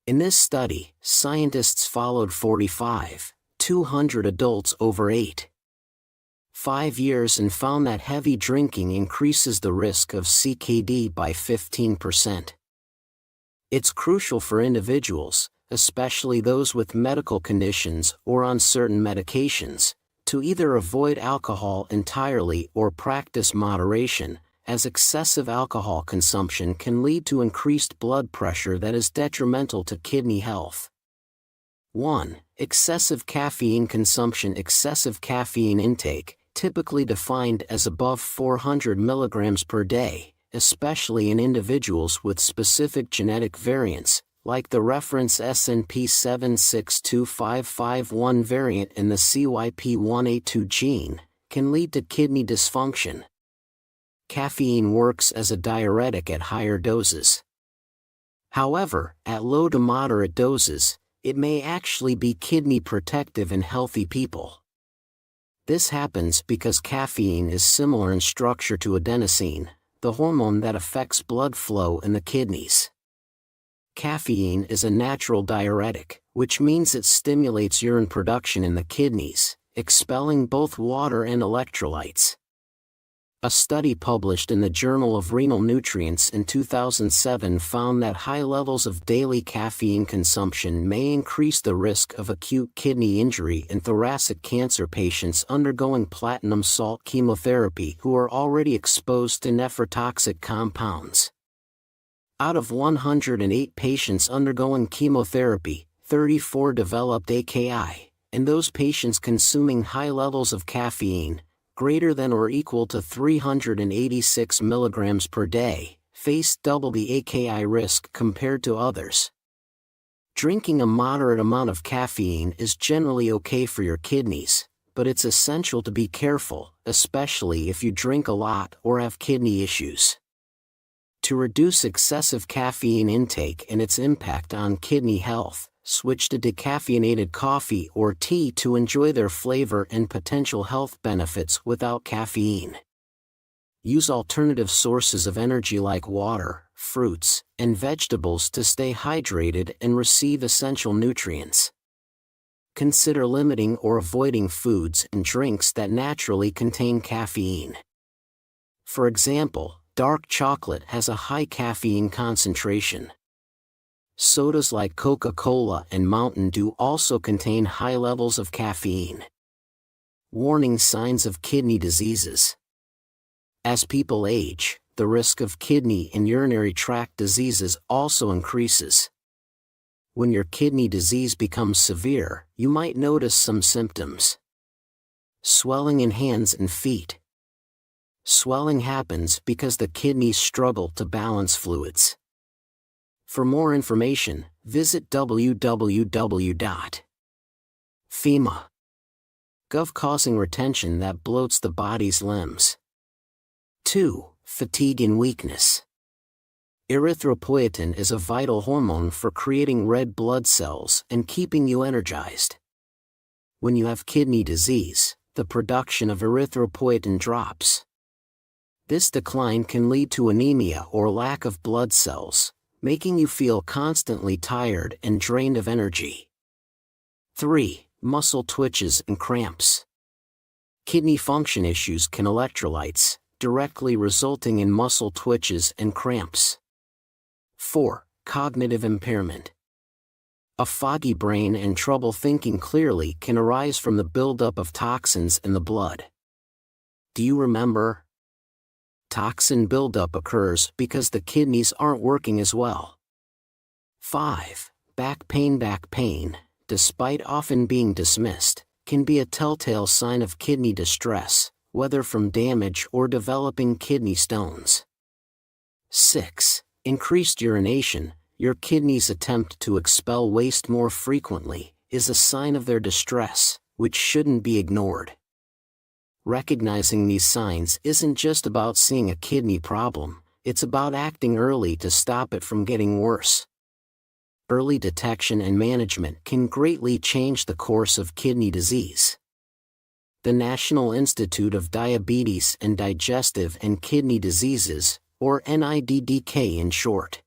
In this study, scientists followed 200 adults over 5 years and found that heavy drinking increases the risk of CKD by 15%. It's crucial for individuals, especially those with medical conditions or on certain medications, to either avoid alcohol entirely or practice moderation, as excessive alcohol consumption can lead to increased blood pressure that is detrimental to kidney health. 1. Excessive caffeine consumption. Excessive caffeine intake, typically defined as above 400 mg per day, especially in individuals with specific genetic variants, like the reference SNP 762551 variant in the CYP1A2 gene, can lead to kidney dysfunction. Caffeine works as a diuretic at higher doses. However, at low to moderate doses, it may actually be kidney protective in healthy people. This happens because caffeine is similar in structure to adenosine, the hormone that affects blood flow in the kidneys. Caffeine is a natural diuretic, which means it stimulates urine production in the kidneys, expelling both water and electrolytes. A study published in the Journal of Renal Nutrients in 2007 found that high levels of daily caffeine consumption may increase the risk of acute kidney injury in thoracic cancer patients undergoing platinum salt chemotherapy who are already exposed to nephrotoxic compounds. Out of 108 patients undergoing chemotherapy, 34 developed AKI, and those patients consuming high levels of caffeine, greater than or equal to 386 mg per day, face double the AKI risk compared to others. Drinking a moderate amount of caffeine is generally okay for your kidneys, but it's essential to be careful, especially if you drink a lot or have kidney issues. To reduce excessive caffeine intake and its impact on kidney health, switch to decaffeinated coffee or tea to enjoy their flavor and potential health benefits without caffeine. Use alternative sources of energy like water, fruits, and vegetables to stay hydrated and receive essential nutrients. Consider limiting or avoiding foods and drinks that naturally contain caffeine. For example, dark chocolate has a high caffeine concentration. Sodas like Coca-Cola and Mountain Dew also contain high levels of caffeine. Warning signs of kidney diseases. As people age, the risk of kidney and urinary tract diseases also increases. When your kidney disease becomes severe, you might notice some symptoms. Swelling in hands and feet. Swelling happens because the kidneys struggle to balance fluids. For more information, visit www.fema.gov, causing retention that bloats the body's limbs. 2. Fatigue and weakness. Erythropoietin is a vital hormone for creating red blood cells and keeping you energized. When you have kidney disease, the production of erythropoietin drops. This decline can lead to anemia or lack of blood cells, making you feel constantly tired and drained of energy. 3. Muscle twitches and cramps. Kidney function issues can electrolytes, directly resulting in muscle twitches and cramps. 4. Cognitive impairment. A foggy brain and trouble thinking clearly can arise from the buildup of toxins in the blood. Do you remember? Toxin buildup occurs because the kidneys aren't working as well. 5. Back pain. Back pain, despite often being dismissed, can be a telltale sign of kidney distress, whether from damage or developing kidney stones. 6. Increased urination. Your kidneys attempt to expel waste more frequently, is a sign of their distress, which shouldn't be ignored. Recognizing these signs isn't just about seeing a kidney problem, it's about acting early to stop it from getting worse. Early detection and management can greatly change the course of kidney disease. The National Institute of Diabetes and Digestive and Kidney Diseases, or NIDDK in short,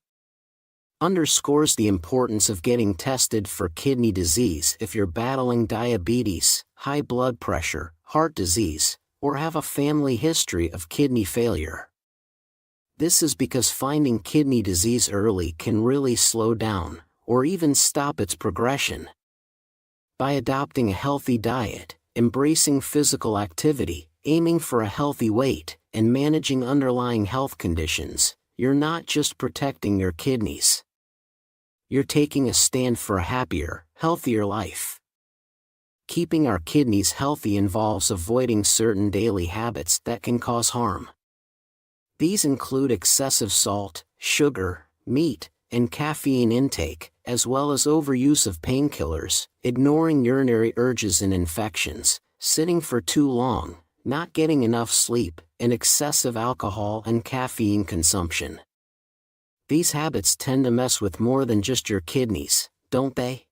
underscores the importance of getting tested for kidney disease if you're battling diabetes, high blood pressure, heart disease, or have a family history of kidney failure. This is because finding kidney disease early can really slow down, or even stop its progression. By adopting a healthy diet, embracing physical activity, aiming for a healthy weight, and managing underlying health conditions, you're not just protecting your kidneys. You're taking a stand for a happier, healthier life. Keeping our kidneys healthy involves avoiding certain daily habits that can cause harm. These include excessive salt, sugar, meat, and caffeine intake, as well as overuse of painkillers, ignoring urinary urges and infections, sitting for too long, not getting enough sleep, and excessive alcohol and caffeine consumption. These habits tend to mess with more than just your kidneys, don't they?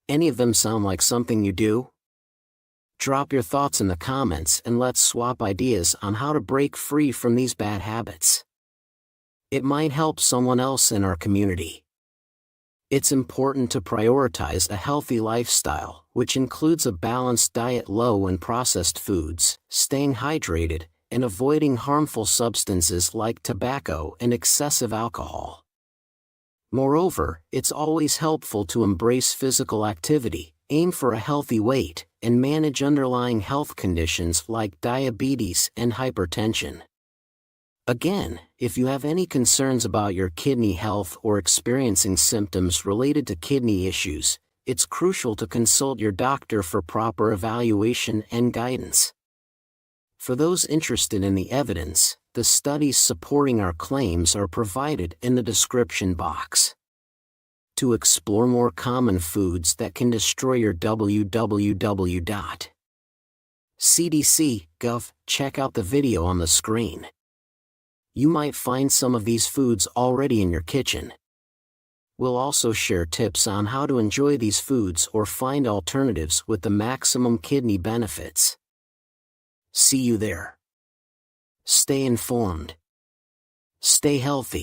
Any of them sound like something you do? Drop your thoughts in the comments and let's swap ideas on how to break free from these bad habits. It might help someone else in our community. It's important to prioritize a healthy lifestyle, which includes a balanced diet low in processed foods, staying hydrated, and avoiding harmful substances like tobacco and excessive alcohol. Moreover, it's always helpful to embrace physical activity, aim for a healthy weight, and manage underlying health conditions like diabetes and hypertension. Again, if you have any concerns about your kidney health or experiencing symptoms related to kidney issues, it's crucial to consult your doctor for proper evaluation and guidance. For those interested in the evidence, the studies supporting our claims are provided in the description box. To explore more common foods that can destroy your www.cdc.gov, check out the video on the screen. You might find some of these foods already in your kitchen. We'll also share tips on how to enjoy these foods or find alternatives with the maximum kidney benefits. See you there. Stay informed. Stay healthy.